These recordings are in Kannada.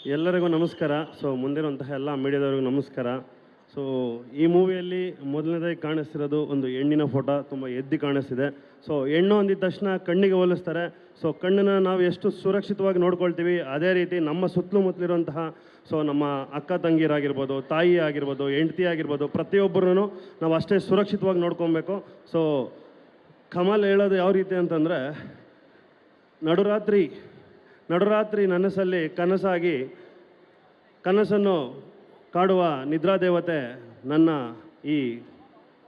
ಎಲ್ಲರಿಗೂ ನಮಸ್ಕಾರ. ಸೊ ಮುಂದಿರುವಂತಹ ಎಲ್ಲ ಮೀಡಿಯಾದವ್ರಿಗೂ ನಮಸ್ಕಾರ. ಸೊ ಈ ಮೂವಿಯಲ್ಲಿ ಮೊದಲನೇದಾಗಿ ಕಾಣಿಸ್ತಿರೋದು ಒಂದು ಹೆಣ್ಣಿನ ಫೋಟೋ, ತುಂಬ ಎದ್ದು ಕಾಣಿಸ್ತಿದೆ. ಸೊ ಹೆಣ್ಣು ಅಂದಿದ ತಕ್ಷಣ ಕಣ್ಣಿಗೆ ಹೋಲಿಸ್ತಾರೆ. ಸೊ ಕಣ್ಣನ್ನು ನಾವು ಎಷ್ಟು ಸುರಕ್ಷಿತವಾಗಿ ನೋಡ್ಕೊಳ್ತೀವಿ, ಅದೇ ರೀತಿ ನಮ್ಮ ಸುತ್ತಮುತ್ತಲಿರುವಂತಹ ಸೊ ನಮ್ಮ ಅಕ್ಕ ತಂಗಿರಾಗಿರ್ಬೋದು, ತಾಯಿ ಆಗಿರ್ಬೋದು, ಹೆಂಡತಿ ಆಗಿರ್ಬೋದು, ಪ್ರತಿಯೊಬ್ಬರೂ ನಾವು ಅಷ್ಟೇ ಸುರಕ್ಷಿತವಾಗಿ ನೋಡ್ಕೊಬೇಕು. ಸೊ ಕಮಲ್ ಹೇಳೋದು ಯಾವ ರೀತಿ ಅಂತಂದರೆ, ನಡುರಾತ್ರಿ ನನಸಲ್ಲಿ ಕನಸಾಗಿ ಕನಸನ್ನು ಕಾಡುವ ನಿದ್ರಾದೇವತೆ ನನ್ನ ಈ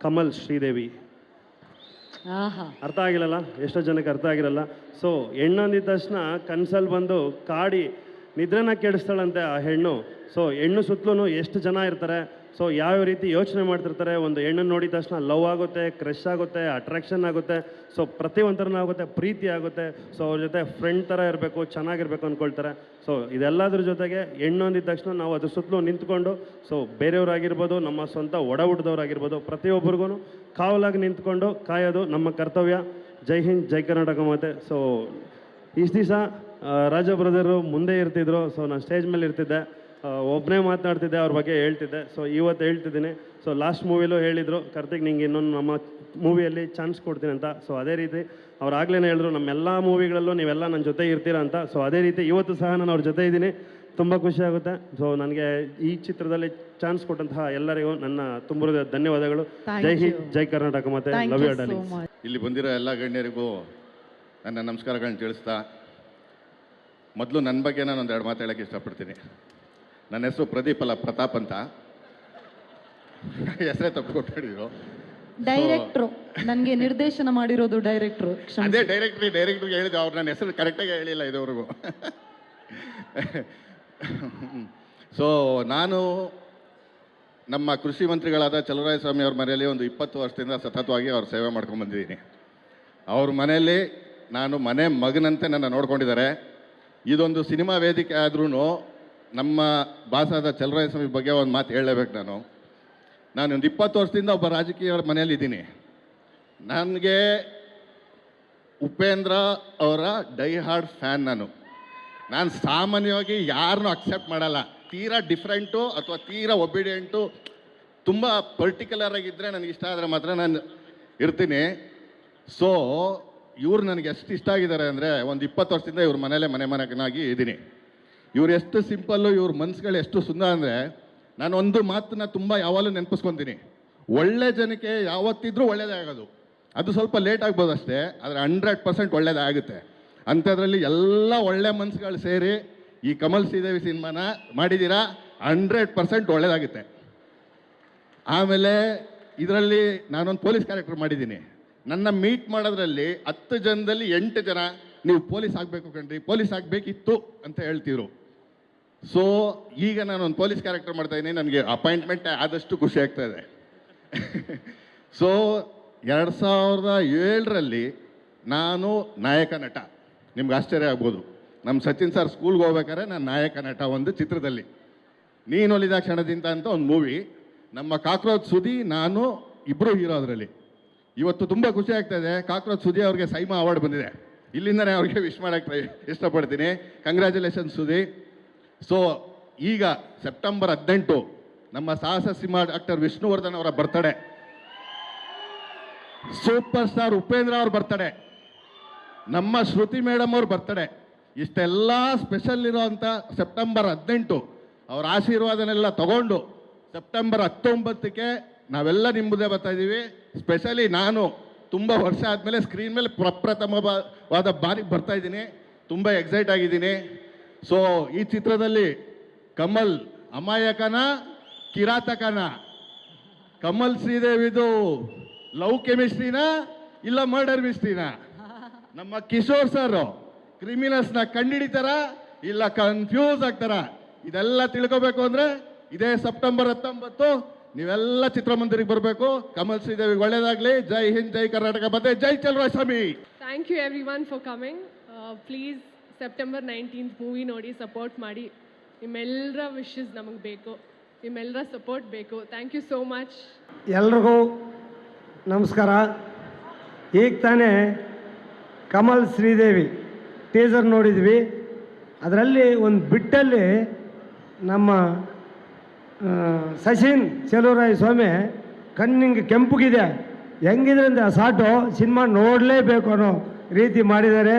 ಕಮಲ್ ಶ್ರೀದೇವಿ. ಅರ್ಥ ಆಗಿರಲ್ಲ, ಎಷ್ಟೋ ಜನಕ್ಕೆ ಅರ್ಥ ಆಗಿರಲ್ಲ. ಸೊ ಹೆಣ್ಣು ಅಂದಿದ ತಕ್ಷಣ ಕನಸಲ್ಲಿ ಬಂದು ಕಾಡಿ ನಿದ್ರೆನ ಕೆಡಿಸ್ತಾಳಂತೆ ಆ ಹೆಣ್ಣು. ಸೊ ಹೆಣ್ಣು ಸುತ್ತಲೂ ಎಷ್ಟು ಜನ ಇರ್ತಾರೆ, ಸೊ ಯಾವ್ಯಾವ ರೀತಿ ಯೋಚನೆ ಮಾಡ್ತಿರ್ತಾರೆ. ಒಂದು ಹೆಣ್ಣನ್ನು ನೋಡಿದ ತಕ್ಷಣ ಲವ್ ಆಗುತ್ತೆ, ಕ್ರಶ್ ಆಗುತ್ತೆ, ಅಟ್ರಾಕ್ಷನ್ ಆಗುತ್ತೆ, ಸೊ ಪ್ರತಿಯೊಂಥರನೂ ಆಗುತ್ತೆ, ಪ್ರೀತಿ ಆಗುತ್ತೆ. ಸೊ ಅವ್ರ ಜೊತೆ ಫ್ರೆಂಡ್ ಥರ ಇರಬೇಕು, ಚೆನ್ನಾಗಿರ್ಬೇಕು ಅಂದ್ಕೊಳ್ತಾರೆ. ಸೊ ಇದೆಲ್ಲದ್ರ ಜೊತೆಗೆ ಹೆಣ್ಣು ಅಂದಿದ ತಕ್ಷಣ ನಾವು ಅದ್ರ ಸುತ್ತಲೂ ನಿಂತ್ಕೊಂಡು, ಸೊ ಬೇರೆಯವರಾಗಿರ್ಬೋದು, ನಮ್ಮ ಸ್ವಂತ ಒಡ ಹುಟ್ಟಿದವರಾಗಿರ್ಬೋದು, ಪ್ರತಿಯೊಬ್ಬರಿಗೂ ಕಾವಲಾಗಿ ನಿಂತ್ಕೊಂಡು ಕಾಯೋದು ನಮ್ಮ ಕರ್ತವ್ಯ. ಜೈ ಹಿಂದ್, ಜೈ ಕರ್ನಾಟಕ ಮಾತೆ. ಸೊ ಇಷ್ಟು ದಿವಸ ರಾಜ ಬ್ರದರು ಮುಂದೆ ಇರ್ತಿದ್ರು. ಸೊ ನಾನು ಸ್ಟೇಜ್ ಮೇಲೆ ಇರ್ತಿದ್ದೆ, ಒಬ್ಬನೇ ಮಾತನಾಡ್ತಿದ್ದೆ, ಅವ್ರ ಬಗ್ಗೆ ಹೇಳ್ತಿದ್ದೆ. ಸೊ ಇವತ್ತು ಹೇಳ್ತಿದ್ದೀನಿ. ಸೊ ಲಾಸ್ಟ್ ಮೂವಿಲೂ ಹೇಳಿದರು, ಕಾರ್ತಿಕ್ ನಿಂಗೆ ಇನ್ನೊಂದು ನಮ್ಮ ಮೂವಿಯಲ್ಲಿ ಚಾನ್ಸ್ ಕೊಡ್ತೀನಿ ಅಂತ. ಸೊ ಅದೇ ರೀತಿ ಅವ್ರು ಆಗ್ಲೇ ಹೇಳಿದ್ರು, ನಮ್ಮೆಲ್ಲ ಮೂವಿಗಳಲ್ಲೂ ನೀವೆಲ್ಲ ನನ್ನ ಜೊತೆ ಇರ್ತೀರಾ ಅಂತ. ಸೊ ಅದೇ ರೀತಿ ಇವತ್ತು ಸಹ ನಾನು ಅವ್ರ ಜೊತೆ ಇದ್ದೀನಿ, ತುಂಬ ಖುಷಿ ಆಗುತ್ತೆ. ಸೊ ನನಗೆ ಈ ಚಿತ್ರದಲ್ಲಿ ಚಾನ್ಸ್ ಕೊಟ್ಟಂತಹ ಎಲ್ಲರಿಗೂ ನನ್ನ ತುಂಬ ಧನ್ಯವಾದಗಳು. ಜೈ ಹಿಂದ್, ಜೈ ಕರ್ನಾಟಕ ಮಾತೆ. Love you darling. ಇಲ್ಲಿ ಬಂದಿರೋ ಎಲ್ಲ ಗಣ್ಯರಿಗೂ ನನ್ನ ನಮಸ್ಕಾರಗಳನ್ನ ತಿಳಿಸ್ತಾ, ಮೊದಲು ನನ್ನ ಬಗ್ಗೆ ನಾನು ಒಂದೆರಡು ಮಾತು ಹೇಳೋಕ್ಕೆ ಇಷ್ಟಪಡ್ತೀನಿ. ನನ್ನ ಹೆಸರು ಪ್ರದೀಪ್ ಅಲ್ಲ, ಪ್ರತಾಪ್ ಅಂತ. ಹೆಸರೇ ತಪ್ಪು ಕೊಟ್ಟಿದ್ರು. ಡೈರೆಕ್ಟ್ರು ನನಗೆ ನಿರ್ದೇಶನ ಮಾಡಿರೋದು ಡೈರೆಕ್ಟ್ರು. ಅದೇ ಡೈರೆಕ್ಟ್ರಿಗೆ ಹೇಳಿದ್ರು, ಅವ್ರು ನನ್ನ ಹೆಸರು ಕರೆಕ್ಟಾಗಿ ಹೇಳಿಲ್ಲ ಇದುವರೆಗೂ. ಸೊ ನಾನು ನಮ್ಮ ಕೃಷಿ ಮಂತ್ರಿಗಳಾದ ಚಲುವರಾಯಸ್ವಾಮಿ ಅವ್ರ ಮನೆಯಲ್ಲಿ ಒಂದು 20 ವರ್ಷದಿಂದ ಸತತವಾಗಿ ಅವ್ರ ಸೇವೆ ಮಾಡ್ಕೊಂಡ್ಬಂದಿದ್ದೀನಿ. ಅವ್ರ ಮನೆಯಲ್ಲಿ ನಾನು ಮನೆ ಮಗನಂತೆ ನನ್ನ ನೋಡ್ಕೊಂಡಿದ್ದಾರೆ. ಇದೊಂದು ಸಿನಿಮಾ ವೇದಿಕೆ ಆದ್ರೂ ನಮ್ಮ ಬಾಸಾದ ಚಲುವರಾಯಸ್ವಾಮಿ ಬಗ್ಗೆ ಒಂದು ಮಾತು ಹೇಳಲೇಬೇಕು. ನಾನೊಂದು 20 ವರ್ಷದಿಂದ ಒಬ್ಬ ರಾಜಕೀಯರ ಮನೆಯಲ್ಲಿ ಇದ್ದೀನಿ. ನನಗೆ ಉಪೇಂದ್ರ ಅವರ ಡೈ ಹಾರ್ಡ್ ಫ್ಯಾನ್. ನಾನು ಸಾಮಾನ್ಯವಾಗಿ ಯಾರನ್ನೂ ಅಕ್ಸೆಪ್ಟ್ ಮಾಡಲ್ಲ. ತೀರಾ ಡಿಫ್ರೆಂಟು ಅಥವಾ ತೀರಾ ಒಬಿಡಿಯೆಂಟು, ತುಂಬ ಪರ್ಟಿಕ್ಯುಲರ್ ಆಗಿದ್ದರೆ ನನಗೆ ಇಷ್ಟ ಆದರೆ ಮಾತ್ರ ನಾನು ಇರ್ತೀನಿ. ಸೊ ಇವ್ರು ನನಗೆ ಎಷ್ಟು ಇಷ್ಟ ಆಗಿದ್ದಾರೆ ಅಂದರೆ, ಒಂದು 20 ವರ್ಷದಿಂದ ಇವ್ರ ಮನೇಲೆ ಮನೆಮಗನಾಗಿ ಇದ್ದೀನಿ. ಇವ್ರು ಎಷ್ಟು ಸಿಂಪಲ್ಲು, ಇವ್ರ ಮನ್ಸುಗಳು ಎಷ್ಟು ಸುಂದರ ಅಂದರೆ, ನಾನು ಒಂದು ಮಾತನ್ನ ತುಂಬ ಯಾವಾಗಲೂ ನೆನಪಿಸ್ಕೊತೀನಿ. ಒಳ್ಳೆ ಜನಕ್ಕೆ ಯಾವತ್ತಿದ್ರೂ ಒಳ್ಳೇದೇ ಆಗೋದು. ಅದು ಸ್ವಲ್ಪ ಲೇಟ್ ಆಗ್ಬೋದು ಅಷ್ಟೇ, ಆದರೆ 100% ಒಳ್ಳೇದೇ ಆಗುತ್ತೆ. ಅಂಥದ್ರಲ್ಲಿ ಎಲ್ಲ ಒಳ್ಳೆ ಮನ್ಸುಗಳು ಸೇರಿ ಈ ಕಮಲ್ ಶ್ರೀದೇವಿ ಸಿನಿಮಾನ ಮಾಡಿದ್ದೀರಾ. 100% ಒಳ್ಳೇದಾಗುತ್ತೆ. ಆಮೇಲೆ ಇದರಲ್ಲಿ ನಾನೊಂದು ಪೊಲೀಸ್ ಕ್ಯಾರೆಕ್ಟರ್ ಮಾಡಿದ್ದೀನಿ. ನನ್ನ ಮೀಟ್ ಮಾಡೋದ್ರಲ್ಲಿ 10 ಜನದಲ್ಲಿ 8 ಜನ ನೀವು ಪೊಲೀಸ್ ಆಗಬೇಕು ಕಣ್ರಿ, ಪೊಲೀಸ್ ಆಗಬೇಕಿತ್ತು ಅಂತ ಹೇಳ್ತಿದ್ರು. ಸೊ ಈಗ ನಾನೊಂದು ಪೊಲೀಸ್ ಕ್ಯಾರೆಕ್ಟರ್ ಮಾಡ್ತಾಯಿದ್ದೀನಿ. ನನಗೆ ಅಪಾಯಿಂಟ್ಮೆಂಟ್ ಆದಷ್ಟು ಖುಷಿ ಆಗ್ತಾ ಇದೆ. ಸೊ 2007ರಲ್ಲಿ ನಾನು ನಾಯಕ ನಟ. ನಿಮ್ಗೆ ಆಶ್ಚರ್ಯ ಆಗ್ಬೋದು, ನಮ್ಮ ಸಚಿನ್ ಸರ್ ಸ್ಕೂಲ್ಗೆ ಹೋಗ್ಬೇಕಾದ್ರೆ ನಾನು ನಾಯಕ ನಟ ಒಂದು ಚಿತ್ರದಲ್ಲಿ. ನೀನೊಲಿದ ಕ್ಷಣದಿಂದ ಅಂತ ಒಂದು ಮೂವಿ. ನಮ್ಮ ಕಾಕ್ರೋಚ್ ಸುದಿ ನಾನು ಇಬ್ಬರು ಹೀರೋ ಅದರಲ್ಲಿ. ಇವತ್ತು ತುಂಬ ಖುಷಿ ಆಗ್ತಾ ಇದೆ. ಕಾಕ್ರೋಚ್ ಸುದಿ ಅವ್ರಿಗೆ ಸೈಮಾ ಅವಾರ್ಡ್ ಬಂದಿದೆ. ಇಲ್ಲಿಂದನೇ ಅವ್ರಿಗೆ ವಿಶ್ ಮಾಡೋಕ್ಕೆ ಇಷ್ಟಪಡ್ತೀನಿ. ಕಂಗ್ರ್ಯಾಚುಲೇಷನ್ ಸುದಿ. ಸೊ ಈಗ ಸೆಪ್ಟೆಂಬರ್ 18 ನಮ್ಮ ಸಾಹಸ ಸಿಂಹ ಡಾಕ್ಟರ್ ವಿಷ್ಣುವರ್ಧನ್ ಅವರ ಬರ್ತಡೇ, ಸೂಪರ್ ಸ್ಟಾರ್ ಉಪೇಂದ್ರ ಅವ್ರ ಬರ್ತಡೇ, ನಮ್ಮ ಶ್ರುತಿ ಮೇಡಮ್ ಅವ್ರ ಬರ್ತಡೇ. ಇಷ್ಟೆಲ್ಲ ಸ್ಪೆಷಲ್ ಇರೋವಂಥ ಸೆಪ್ಟೆಂಬರ್ 18 ಅವ್ರ ಆಶೀರ್ವಾದನೆಲ್ಲ ತಗೊಂಡು ಸೆಪ್ಟೆಂಬರ್ 19ಕ್ಕೆ ನಾವೆಲ್ಲ ನಿಮ್ಮ ಮುಂದೆ ಬರ್ತಾಯಿದ್ದೀವಿ. ಸ್ಪೆಷಲಿ ನಾನು ತುಂಬ ವರ್ಷ ಆದಮೇಲೆ ಸ್ಕ್ರೀನ್ ಮೇಲೆ ಪ್ರಪ್ರಥಮವಾದ ಬಾರಿಗೆ ಬರ್ತಾಯಿದ್ದೀನಿ. ತುಂಬ ಎಕ್ಸೈಟ್ ಆಗಿದ್ದೀನಿ. ಸೊ ಈ ಚಿತ್ರದಲ್ಲಿ ಕಮಲ್ ಅಮಾಯಕನ ಕಿರಾತಕನ, ಕಮಲ್ ಶ್ರೀದೇವಿದು ಲವ್ ಕೆಮಿಸ್ಟ್ರಿನ ಇಲ್ಲ ಮರ್ಡರ್ ಮಿಸ್ಟ್ರಿನ, ನಮ್ಮ ಕಿಶೋರ್ ಸರ್ ಕ್ರಿಮಿನಲ್ಸ್ನ ಕಂಡುಹಿಡಿತಾರ ಇಲ್ಲ ಕನ್ಫ್ಯೂಸ್ ಆಗ್ತಾರ, ಇದೆಲ್ಲ ತಿಳ್ಕೋಬೇಕು ಅಂದರೆ ಇದೇ ಸೆಪ್ಟೆಂಬರ್ 19 ನೀವೆಲ್ಲ ಚಿತ್ರಮಂದಿರಿಗೆ ಬರಬೇಕು. ಕಮಲ್ ಶ್ರೀದೇವಿಗೆ ಒಳ್ಳೇದಾಗಲಿ. ಜೈ ಹಿಂದ್, ಜೈ ಕರ್ನಾಟಕ ಮಾತೆ, ಜೈ Chaluvarayaswamy. Thank you everyone for coming. Please September 19th movie ನೋಡಿ ಸಪೋರ್ಟ್ ಮಾಡಿ. ನಿಮ್ಮೆಲ್ಲರ ವಿಶಸ್ ನಮಗೆ ಬೇಕು, ನಿಮ್ಮೆಲ್ಲರ ಸಪೋರ್ಟ್ ಬೇಕು. Thank you so much. ಎಲ್ರಿಗೂ ನಮಸ್ಕಾರ. ಈಗ ತಾನೇ ಕಮಲ್ ಶ್ರೀದೇವಿ ಟೀಸರ್ ನೋಡಿದ್ವಿ. ಅದರಲ್ಲಿ ಒಂದು ಬಿಟ್ಟಲ್ಲಿ ನಮ್ಮ ಸಚಿನ್ ಚೆಲುವರಾಯ ಸ್ವಾಮಿ ಕಣ್ಣಿಂಗೆ ಕೆಂಪುಗಿದೆ, ಹೆಂಗಿದ್ರೆ ಅಂದರೆ ಆ ಸಾಟು ಸಿನಿಮಾ ನೋಡಲೇಬೇಕು ಅನ್ನೋ ರೀತಿ ಮಾಡಿದ್ದಾರೆ.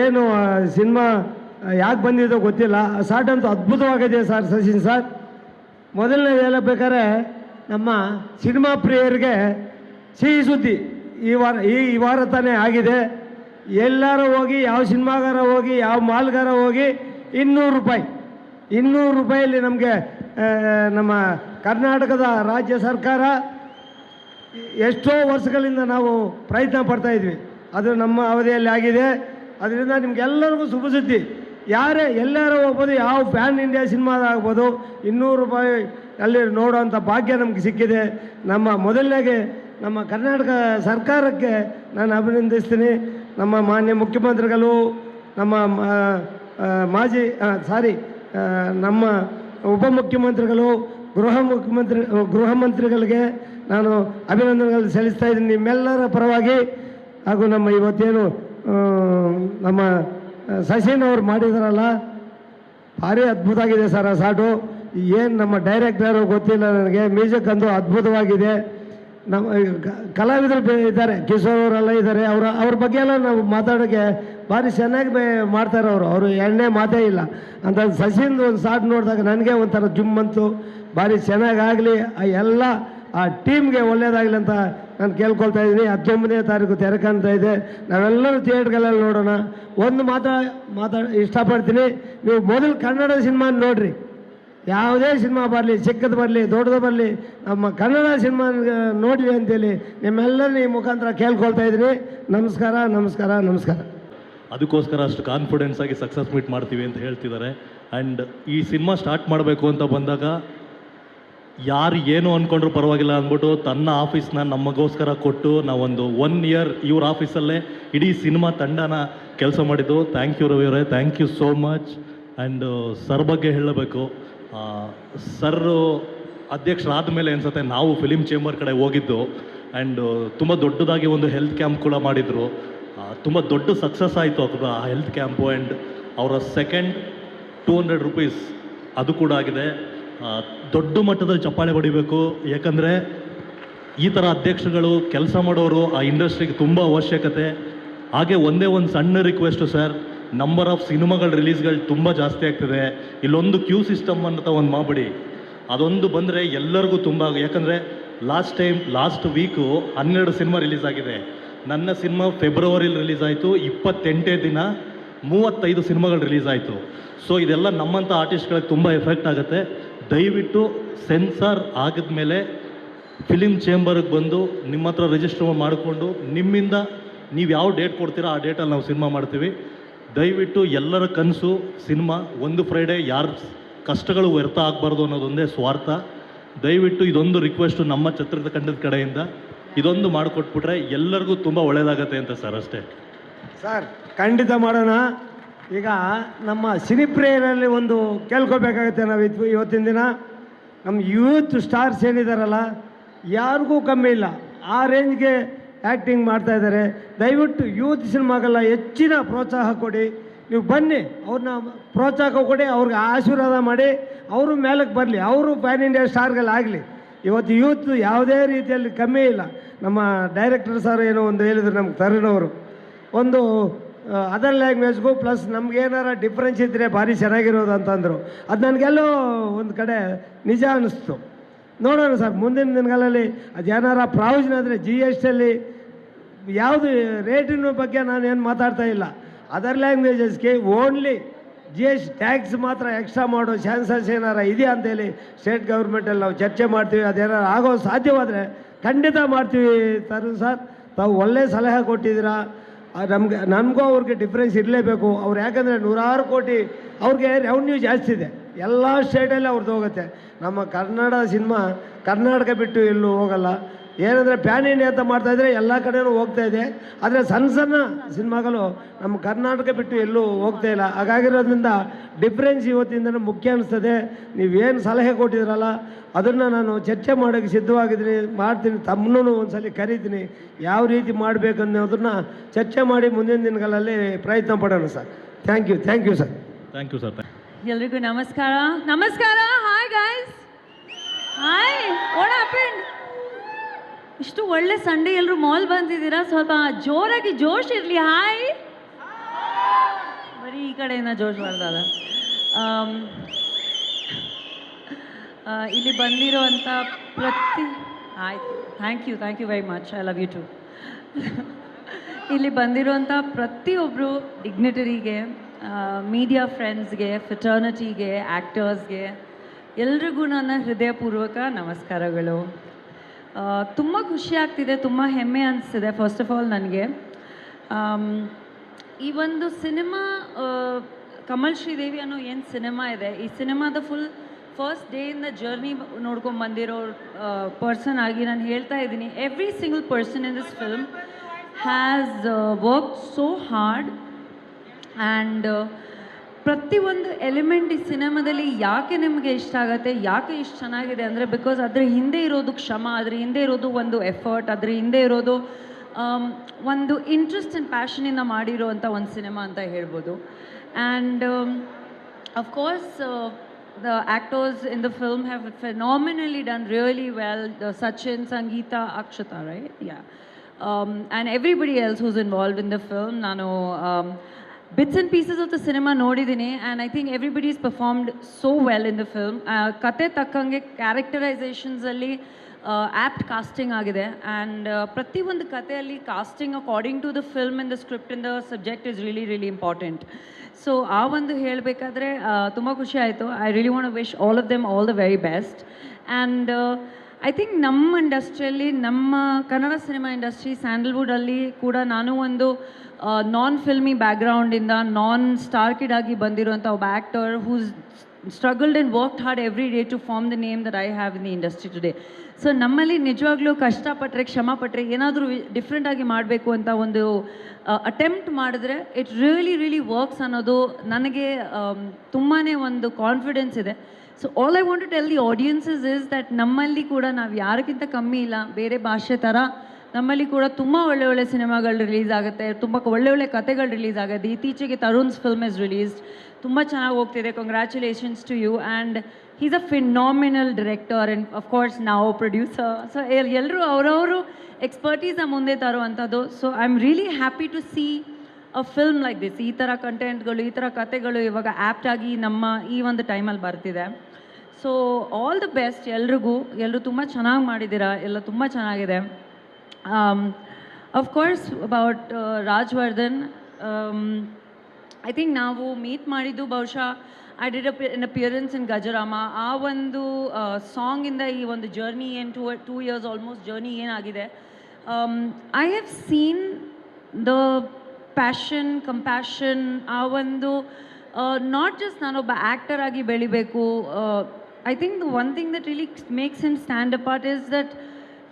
ಏನು ಸಿನಿಮಾ ಯಾಕೆ ಬಂದಿದ್ದೋ ಗೊತ್ತಿಲ್ಲ, ಆ ಸಾಟ್ ಅಂತೂ ಅದ್ಭುತವಾಗಿದೆ ಸರ್ ಸಚಿನ್ ಸರ್. ಮೊದಲನೇದು ಹೇಳಬೇಕಾದ್ರೆ ನಮ್ಮ ಸಿನಿಮಾ ಪ್ರಿಯರಿಗೆ ಸಿಹಿ ಸುದ್ದಿ ಈ ವಾರ ತಾನೇ ಆಗಿದೆ. ಎಲ್ಲರೂ ಹೋಗಿ, ಯಾವ ಸಿನಿಮಾಗಾರ ಹೋಗಿ, ಯಾವ ಮಾಲ್ಗಾರ ಹೋಗಿ, 200 ರೂಪಾಯಲ್ಲಿ ನಮಗೆ ನಮ್ಮ ಕರ್ನಾಟಕದ ರಾಜ್ಯ ಸರ್ಕಾರ ಎಷ್ಟೋ ವರ್ಷಗಳಿಂದ ನಾವು ಪ್ರಯತ್ನ ಪಡ್ತಾಯಿದ್ವಿ, ಅದು ನಮ್ಮ ಅವಧಿಯಲ್ಲಿ ಆಗಿದೆ. ಅದರಿಂದ ನಿಮಗೆಲ್ಲರಿಗೂ ಶುಭ ಸುದ್ದಿ. ಎಲ್ಲರೂ ಹೋಗ್ಬೋದು, ಯಾವ ಪ್ಯಾನ್ ಇಂಡಿಯಾ ಸಿನಿಮಾದಾಗ್ಬೋದು, 200 ರೂಪಾಯಿ ಅಲ್ಲಿ ನೋಡೋವಂಥ ಭಾಗ್ಯ ನಮ್ಗೆ ಸಿಕ್ಕಿದೆ. ಮೊದಲನೇಗೆ ನಮ್ಮ ಕರ್ನಾಟಕ ಸರ್ಕಾರಕ್ಕೆ ನಾನು ಅಭಿನಂದಿಸ್ತೀನಿ. ನಮ್ಮ ಮಾನ್ಯ ಮುಖ್ಯಮಂತ್ರಿಗಳು, ನಮ್ಮ ನಮ್ಮ ಉಪಮುಖ್ಯಮಂತ್ರಿಗಳು, ಗೃಹ ಮಂತ್ರಿಗಳಿಗೆ ನಾನು ಅಭಿನಂದನೆಗಳು ಸಲ್ಲಿಸ್ತಾ ಇದ್ದೀನಿ ನಿಮ್ಮೆಲ್ಲರ ಪರವಾಗಿ. ಹಾಗೂ ನಮ್ಮ ಇವತ್ತೇನು ನಮ್ಮ ಸಚಿನ್ ಅವ್ರು ಮಾಡಿದಾರಲ್ಲ, ಭಾರಿ ಅದ್ಭುತ ಆಗಿದೆ ಸರ್ ಆ ಸಾಟು. ಏನು ನಮ್ಮ ಡೈರೆಕ್ಟರು ಗೊತ್ತಿಲ್ಲ ನನಗೆ, ಮ್ಯೂಸಿಕ್ ಅಂದು ಅದ್ಭುತವಾಗಿದೆ. ನಮ್ಮ ಕಲಾವಿದರು ಇದ್ದಾರೆ, ಕಿಶೋರ್ ಅವರೆಲ್ಲ ಇದ್ದಾರೆ, ಅವ್ರ ಬಗ್ಗೆ ಎಲ್ಲ ನಾವು ಮಾತಾಡೋಕ್ಕೆ ಭಾರಿ ಚೆನ್ನಾಗಿ ಮಾಡ್ತಾರೆ ಅವರು ಎಣ್ಣೆ ಮಾತೇ ಇಲ್ಲ ಅಂತ. ಸಚಿನ್ ಒಂದು ಸಾಟ್ ನೋಡಿದಾಗ ನನಗೆ ಒಂಥರ ಜುಮ್ ಅಂತು, ಭಾರಿ ಚೆನ್ನಾಗಾಗಲಿ, ಆ ಟೀಮ್ಗೆ ಒಳ್ಳೇದಾಗಲಿ ಅಂತ ನಾನು ಕೇಳ್ಕೊಳ್ತಾ ಇದ್ದೀನಿ. 19ನೇ ತಾರೀಕು ತೆರೆ ಕಾಣ್ತಾ ಇದೆ, ನಾವೆಲ್ಲರೂ ಥಿಯೇಟ್ರ್ಗಳಲ್ಲಿ ನೋಡೋಣ. ಒಂದು ಇಷ್ಟಪಡ್ತೀನಿ, ನೀವು ಮೊದಲು ಕನ್ನಡ ಸಿನಿಮಾ ನೋಡಿರಿ. ಯಾವುದೇ ಸಿನಿಮಾ ಬರಲಿ, ಚಿಕ್ಕದು ಬರಲಿ, ದೊಡ್ಡದು ಬರಲಿ, ನಮ್ಮ ಕನ್ನಡ ಸಿನಿಮಾ ನೋಡಿರಿ ಅಂತೇಳಿ ನಿಮ್ಮೆಲ್ಲರೂ ಈ ಮುಖಾಂತರ ಕೇಳ್ಕೊಳ್ತಾ ಇದ್ದೀನಿ. ನಮಸ್ಕಾರ ನಮಸ್ಕಾರ ನಮಸ್ಕಾರ. ಅದಕ್ಕೋಸ್ಕರ ಅಷ್ಟು ಕಾನ್ಫಿಡೆನ್ಸ್ ಆಗಿ ಸಕ್ಸಸ್ ಮೀಟ್ ಮಾಡ್ತೀವಿ ಅಂತ ಹೇಳ್ತಿದ್ದಾರೆ. ಆ್ಯಂಡ್ ಈ ಸಿನಿಮಾ ಸ್ಟಾರ್ಟ್ ಮಾಡಬೇಕು ಅಂತ ಬಂದಾಗ ಯಾರು ಏನು ಅಂದ್ಕೊಂಡ್ರು ಪರವಾಗಿಲ್ಲ ಅಂದ್ಬಿಟ್ಟು ತನ್ನ ಆಫೀಸ್ನ ನಮಗೋಸ್ಕರ ಕೊಟ್ಟು ನಾವೊಂದು 1 ಇಯರ್ ಇವ್ರ ಆಫೀಸಲ್ಲೇ ಇಡೀ ಸಿನಿಮಾ ತಂಡನ ಕೆಲಸ ಮಾಡಿದ್ದು. ಥ್ಯಾಂಕ್ ಯು ರವಿ ಅವರೇ, thank you so much. And sir ಬಗ್ಗೆ ಹೇಳಬೇಕು, ಸರ್ ಅಧ್ಯಕ್ಷರಾದ ಮೇಲೆ ಅನ್ಸುತ್ತೆ ನಾವು ಫಿಲಿಮ್ ಚೇಂಬರ್ ಕಡೆ ಹೋಗಿದ್ದು. ಆ್ಯಂಡ್ ತುಂಬ ದೊಡ್ಡದಾಗಿ ಒಂದು ಹೆಲ್ತ್ ಕ್ಯಾಂಪ್ ಕೂಡ ಮಾಡಿದರು. ತುಂಬ ದೊಡ್ಡ ಸಕ್ಸಸ್ ಆಯಿತು ಆ ಹೆಲ್ತ್ ಕ್ಯಾಂಪು. ಆ್ಯಂಡ್ ಅವರ ಸೆಕೆಂಡ್ 200 ರೂಪೀಸ್ ಅದು ಕೂಡ ಆಗಿದೆ. ದೊಡ್ಡ ಮಟ್ಟದಲ್ಲಿ ಚಪ್ಪಾಳೆ ಹೊಡಿಬೇಕು, ಯಾಕಂದರೆ ಈ ಥರ ಅಧ್ಯಕ್ಷಗಳು ಕೆಲಸ ಮಾಡೋರು ಆ ಇಂಡಸ್ಟ್ರಿಗೆ ತುಂಬ ಅವಶ್ಯಕತೆ. ಹಾಗೆ ಒಂದೇ ಒಂದು ಸಣ್ಣ ರಿಕ್ವೆಸ್ಟು ಸರ್, ನಂಬರ್ ಆಫ್ ಸಿನಿಮಾಗಳ ರಿಲೀಸ್ಗಳು ತುಂಬ ಜಾಸ್ತಿ ಆಗ್ತಿದೆ. ಇಲ್ಲೊಂದು ಕ್ಯೂ ಸಿಸ್ಟಮ್ ಅಂತ ಒಂದು ಮಾಡಿಬಿಡಿ, ಅದೊಂದು ಬಂದರೆ ಎಲ್ಲರಿಗೂ ತುಂಬ. ಯಾಕಂದರೆ ಲಾಸ್ಟ್ ವೀಕು 12 ಸಿನಿಮಾ ರಿಲೀಸ್ ಆಗಿದೆ. ನನ್ನ ಸಿನಿಮಾ ಫೆಬ್ರವರಿಲಿ ರಿಲೀಸ್ ಆಯಿತು, 28ನೇ ದಿನ 35 ಸಿನಿಮಾಗಳು ರಿಲೀಸ್ ಆಯಿತು. ಸೊ ಇದೆಲ್ಲ ನಮ್ಮಂಥ ಆರ್ಟಿಸ್ಟ್ಗಳಿಗೆ ತುಂಬ ಎಫೆಕ್ಟ್ ಆಗುತ್ತೆ. ದಯವಿಟ್ಟು ಸೆನ್ಸಾರ್ ಆಗಿದ್ಮೇಲೆ ಫಿಲಿಮ್ ಚೇಂಬರ್ಗೆ ಬಂದು ನಿಮ್ಮ ಹತ್ರ ರಿಜಿಸ್ಟರ್ ಮಾಡಿಕೊಂಡು ನಿಮ್ಮಿಂದ ನೀವು ಯಾವ ಡೇಟ್ ಕೊಡ್ತೀರಾ ಆ ಡೇಟಲ್ಲಿ ನಾವು ಸಿನಿಮಾ ಮಾಡ್ತೀವಿ. ದಯವಿಟ್ಟು ಎಲ್ಲರ ಕನಸು ಸಿನಿಮಾ ಒಂದು ಫ್ರೈಡೇ, ಯಾರ ಕಷ್ಟಗಳು ವ್ಯರ್ಥ ಆಗಬಾರ್ದು ಅನ್ನೋದೊಂದೇ ಸ್ವಾರ್ಥ. ದಯವಿಟ್ಟು ಇದೊಂದು ರಿಕ್ವೆಸ್ಟು ನಮ್ಮ ಚಿತ್ರತಂಡದ ಕಡೆಯಿಂದ, ಇದೊಂದು ಮಾಡಿಕೊಟ್ಬಿಟ್ರೆ ಎಲ್ಲರಿಗೂ ತುಂಬ ಒಳ್ಳೆಯದಾಗತ್ತೆ ಅಂತ ಸರ್, ಅಷ್ಟೇ ಸರ್. ಖಂಡಿತ ಮಾಡೋಣ. ಈಗ ನಮ್ಮ ಸಿನಿಪ್ರಿಯರಲ್ಲಿ ಒಂದು ಕೇಳ್ಕೊಬೇಕಾಗತ್ತೆ ನಾವು ಇವತ್ತಿನ ದಿನ. ನಮ್ಮ ಯೂತ್ ಸ್ಟಾರ್ಸ್ ಏನಿದಾರಲ್ಲ, ಯಾರಿಗೂ ಕಮ್ಮಿ ಇಲ್ಲ, ಆ ರೇಂಜ್ಗೆ ಆ್ಯಕ್ಟಿಂಗ್ ಮಾಡ್ತಾಯಿದ್ದಾರೆ. ದಯವಿಟ್ಟು ಯೂತ್ ಸಿನಿಮಾಗೆಲ್ಲ ಹೆಚ್ಚಿನ ಪ್ರೋತ್ಸಾಹ ಕೊಡಿ. ನೀವು ಬನ್ನಿ, ಅವ್ರನ್ನ ಪ್ರೋತ್ಸಾಹ ಕೊಡಿ, ಅವ್ರಿಗೆ ಆಶೀರ್ವಾದ ಮಾಡಿ, ಅವರು ಮೇಲಕ್ಕೆ ಬರಲಿ, ಅವರು ಪ್ಯಾನ್ ಇಂಡಿಯಾ ಸ್ಟಾರ್ಗಳಾಗಲಿ. ಇವತ್ತು ಯೂತ್ ಯಾವುದೇ ರೀತಿಯಲ್ಲಿ ಕಮ್ಮಿ ಇಲ್ಲ. ನಮ್ಮ ಡೈರೆಕ್ಟರ್ ಸರ್ ಏನೋ ಒಂದು ಹೇಳಿದ್ರು, ನಮ್ಗೆ ತರುಣ್ ಅವರು, ಒಂದು ಅದರ್ ಲ್ಯಾಂಗ್ವೇಜ್ಗೂ ಪ್ಲಸ್ ನಮಗೇನಾರ ಡಿಫ್ರೆನ್ಸ್ ಇದ್ದರೆ ಭಾರಿ ಚೆನ್ನಾಗಿರೋದು ಅಂತಂದರು. ಅದು ನನಗೆಲ್ಲೋ ಒಂದು ಕಡೆ ನಿಜ ಅನ್ನಿಸ್ತು. ನೋಡೋಣ ಸರ್, ಮುಂದಿನ ದಿನಗಳಲ್ಲಿ ಅದು ಏನಾರ ಪ್ರಾವಿಷನ್ ಆದರೆ GST ಯಾವುದು ರೇಟಿನ ಬಗ್ಗೆ ನಾನೇನು ಮಾತಾಡ್ತಾ ಇಲ್ಲ. ಅದರ್ ಲ್ಯಾಂಗ್ವೇಜಸ್ಗೆ ಓನ್ಲಿ GST ಟ್ಯಾಕ್ಸ್ ಮಾತ್ರ ಎಕ್ಸ್ಟ್ರಾ ಮಾಡೋ ಚಾನ್ಸಸ್ ಏನಾರ ಇದೆಯಾ ಅಂತೇಳಿ ಸ್ಟೇಟ್ ಗೌರ್ಮೆಂಟಲ್ಲಿ ನಾವು ಚರ್ಚೆ ಮಾಡ್ತೀವಿ. ಅದೇನಾರು ಆಗೋ ಸಾಧ್ಯವಾದರೆ ಖಂಡಿತ ಮಾಡ್ತೀವಿ. ತರುಣ್ ಸರ್, ತಾವು ಒಳ್ಳೆಯ ಸಲಹೆ ಕೊಟ್ಟಿದ್ದೀರಾ. ನಮಗೂ ಅವ್ರಿಗೆ ಡಿಫ್ರೆನ್ಸ್ ಇರಲೇಬೇಕು. ಅವ್ರು ಯಾಕಂದರೆ 100 ಕೋಟಿ ಅವ್ರಿಗೆ ರೆವೆನ್ಯೂ ಜಾಸ್ತಿ ಇದೆ, ಎಲ್ಲ ಸ್ಟೇಟಲ್ಲಿ ಅವ್ರದ್ದು ಹೋಗುತ್ತೆ. ನಮ್ಮ ಕನ್ನಡ ಸಿನಿಮಾ ಕರ್ನಾಟಕ ಬಿಟ್ಟು ಎಲ್ಲೂ ಹೋಗಲ್ಲ. ಏನಂದರೆ ಪ್ಯಾನ್ ಇಂಡಿಯಾ ಅಂತ ಮಾಡ್ತಾಯಿದ್ರೆ ಎಲ್ಲ ಕಡೆಯೂ ಹೋಗ್ತಾ ಇದೆ. ಆದರೆ ಸಣ್ಣ ಸಣ್ಣ ಸಿನಿಮಾಗಳು ನಮ್ಮ ಕರ್ನಾಟಕ ಬಿಟ್ಟು ಎಲ್ಲೂ ಹೋಗ್ತಾ ಇಲ್ಲ. ಹಾಗಾಗಿರೋದ್ರಿಂದ ಡಿಫ್ರೆನ್ಸ್ ಇವತ್ತಿಂದ ಮುಖ್ಯ ಅನಿಸ್ತದೆ. ನೀವೇನು ಸಲಹೆ ಕೊಟ್ಟಿದ್ರಲ್ಲ, ಅದನ್ನು ನಾನು ಚರ್ಚೆ ಮಾಡೋಕ್ಕೆ ಸಿದ್ಧವಾಗಿದ್ದೀನಿ, ಮಾಡ್ತೀನಿ. ತಮ್ಮನ್ನೂ ಒಂದ್ಸಲ ಕರೀತೀನಿ, ಯಾವ ರೀತಿ ಮಾಡಬೇಕು ಅನ್ನೋದನ್ನು ಚರ್ಚೆ ಮಾಡಿ ಮುಂದಿನ ದಿನಗಳಲ್ಲಿ ಪ್ರಯತ್ನ ಪಡೋಣ sir. Thank you sir. Thank you sir. ಎಲ್ರಿಗೂ ನಮಸ್ಕಾರ. ನಮಸ್ಕಾರ. Hi guys. Hi. What happened? ಇಷ್ಟು ಒಳ್ಳೆ ಸಂಡೇ ಎಲ್ಲರೂ ಮಾಲ್ ಬಂದಿದ್ದೀರಾ, ಸ್ವಲ್ಪ ಜೋರಾಗಿ ಜೋಶ್ ಇರಲಿ. ಹಾಯ್. ಬರೀ ಈ ಕಡೆಯಿಂದ ಜೋಶ್ ಮಾಡ್ದಲ್ಲ. ಇಲ್ಲಿ ಬಂದಿರೋವಂಥ ಆಯಿತು, thank you very much. I love you too. ಇಲ್ಲಿ ಬಂದಿರೋಂಥ ಪ್ರತಿಯೊಬ್ಬರು ಡಿಗ್ನಿಟರಿಗೆ, ಮೀಡಿಯಾ ಫ್ರೆಂಡ್ಸ್ಗೆ, ಫಿಟರ್ನಿಟಿಗೆ, ಆ್ಯಕ್ಟರ್ಸ್ಗೆ ಎಲ್ರಿಗೂ ನನ್ನ ಹೃದಯಪೂರ್ವಕ ನಮಸ್ಕಾರಗಳು. ತುಂಬ ಖುಷಿ ಆಗ್ತಿದೆ, ತುಂಬ ಹೆಮ್ಮೆ ಅನಿಸ್ತಿದೆ. ಫಸ್ಟ್ ಆಫ್ ಆಲ್ ನನಗೆ ಈ ಒಂದು ಸಿನಿಮಾ ಕಮಲ್ ಶ್ರೀದೇವಿ ಅನ್ನೋ ಏನು ಸಿನಿಮಾ ಇದೆ, ಈ ಸಿನಿಮಾದ ಫಸ್ಟ್ ಡೇ ಇಂದ ಜರ್ನಿ ನೋಡ್ಕೊಂಡು ಬಂದಿರೋ ಪರ್ಸನ್ ಆಗಿ ನಾನು ಹೇಳ್ತಾ ಇದ್ದೀನಿ, every single person in this film has work so hard. And ಪ್ರತಿಯೊಂದು ಎಲಿಮೆಂಟ್ ಈ ಸಿನಿಮಾದಲ್ಲಿ ಯಾಕೆ ನಿಮಗೆ ಇಷ್ಟ ಆಗುತ್ತೆ, ಯಾಕೆ ಇಷ್ಟು ಚೆನ್ನಾಗಿದೆ ಅಂದರೆ ಬಿಕಾಸ್ ಅದ್ರ ಹಿಂದೆ ಇರೋದು ಶ್ರಮ, ಅದ್ರ ಹಿಂದೆ ಇರೋದು ಒಂದು ಎಫರ್ಟ್, ಅದ್ರ ಹಿಂದೆ ಇರೋದು ಒಂದು ಇಂಟ್ರೆಸ್ಟ್ ಆ್ಯಂಡ್ ಪ್ಯಾಷನಿಂದ ಮಾಡಿರೋವಂಥ ಒಂದು ಸಿನಿಮಾ ಅಂತ ಹೇಳ್ಬೋದು. And of course the actors in the film have phenomenally done really well. Sachin, Sangeeta, Akshata, right? Yeah. And everybody else who's involved in the film. Nanu bits and pieces of the cinema nodidine, and I think everybody's performed so well in the film. Kate takkange characterizations alli apt casting agide, and prati ಒಂದು ಕಥೆಯಲ್ಲಿ casting according to the film and the script and the subject is really really important. So ಆ ಒಂದು ಹೇಳಬೇಕಾದ್ರೆ ತುಂಬ ಖುಷಿ ಆಯಿತು. I really want to wish all of them all the very best. And I think ನಮ್ಮ ಇಂಡಸ್ಟ್ರಿಯಲ್ಲಿ, ನಮ್ಮ ಕನ್ನಡ ಸಿನಿಮಾ ಇಂಡಸ್ಟ್ರಿ ಸ್ಯಾಂಡಲ್ವುಡಲ್ಲಿ ಕೂಡ ನಾನು ಒಂದು ನಾನ್ ಫಿಲ್ಮಿ ಬ್ಯಾಕ್ಗ್ರೌಂಡಿಂದ ನಾನ್ ಸ್ಟಾರ್ ಕಿಡ್ ಆಗಿ ಬಂದಿರುವಂಥ ಒಬ್ಬ actor whose struggled and worked hard every day to form the name that I have in the industry today. So ನಮ್ಮಲ್ಲಿ ನಿಜವಾಗ್ಲೂ ಕಷ್ಟಪಟ್ಟರೆ, ಶ್ರಮಪಟ್ಟರೆ, ಏನಾದರೂ ಡಿಫ್ರೆಂಟಾಗಿ ಮಾಡಬೇಕು ಅಂತ ಒಂದು ಅಟೆಂಪ್ಟ್ ಮಾಡಿದ್ರೆ ಇಟ್ ರಿಯಲಿ ವರ್ಕ್ಸ್ ಅನ್ನೋದು ನನಗೆ ತುಂಬಾ ಒಂದು ಕಾನ್ಫಿಡೆನ್ಸ್ ಇದೆ. So all I want to tell the audiences is that ನಮ್ಮಲ್ಲಿ ಕೂಡ ನಾವು ಯಾರಿಗಿಂತ ಕಮ್ಮಿ ಇಲ್ಲ. ಬೇರೆ ಭಾಷೆ ಥರ ನಮ್ಮಲ್ಲಿ ಕೂಡ ತುಂಬ ಒಳ್ಳೆ ಸಿನಿಮಾಗಳು ರಿಲೀಸ್ ಆಗುತ್ತೆ, ತುಂಬ ಒಳ್ಳೆ ಕತೆಗಳು ರಿಲೀಸ್ ಆಗುತ್ತೆ. ಇತ್ತೀಚೆಗೆ ತರುಣ್ಸ್ ಫಿಲ್ಮ್ ಇಸ್ ರಿಲೀಸ್ಡ್, ತುಂಬ ಚೆನ್ನಾಗಿ ಹೋಗ್ತಿದೆ. Congratulations to you. And he's a phenomenal director and of course ನಾವು ಪ್ರೊಡ್ಯೂಸರ್. ಸೊ ಎಲ್ಲರೂ ಅವರವರು ಎಕ್ಸ್ಪರ್ಟೀಸ್ನ ಮುಂದೆ ತರುವಂಥದ್ದು. So I am really happy to see a film like this. ಈ ಥರ ಕಂಟೆಂಟ್ಗಳು, ಈ ಥರ ಕತೆಗಳು ಇವಾಗ ಆ್ಯಪ್ಟಾಗಿ ನಮ್ಮ ಈ ಒಂದು ಟೈಮಲ್ಲಿ ಬರ್ತಿದೆ. ಸೊ ಆಲ್ ದ ಬೆಸ್ಟ್ ಎಲ್ರಿಗೂ. ಎಲ್ಲರೂ ತುಂಬ ಚೆನ್ನಾಗಿ ಮಾಡಿದ್ದೀರಾ, ಎಲ್ಲ ತುಂಬ ಚೆನ್ನಾಗಿದೆ. Of course about Rajavardhan, I think ನಾವು ಮೀಟ್ ಮಾಡಿದ್ದು ಬಹುಶಃ I did an appearance in Gajarama. ಆ ಒಂದು ಸಾಂಗಿಂದ ಈ ಒಂದು ಜರ್ನಿ ಏನು 2 years ಆಲ್ಮೋಸ್ಟ್ ಜರ್ನಿ ಏನಾಗಿದೆ, I have seen the passion, compassion, ಆ ಒಂದು ನಾಟ್ ಜಸ್ಟ್ ನಾನೊಬ್ಬ ಆ್ಯಕ್ಟರ್ ಆಗಿ ಬೆಳಿಬೇಕು. I think the one thing that really makes him stand apart is that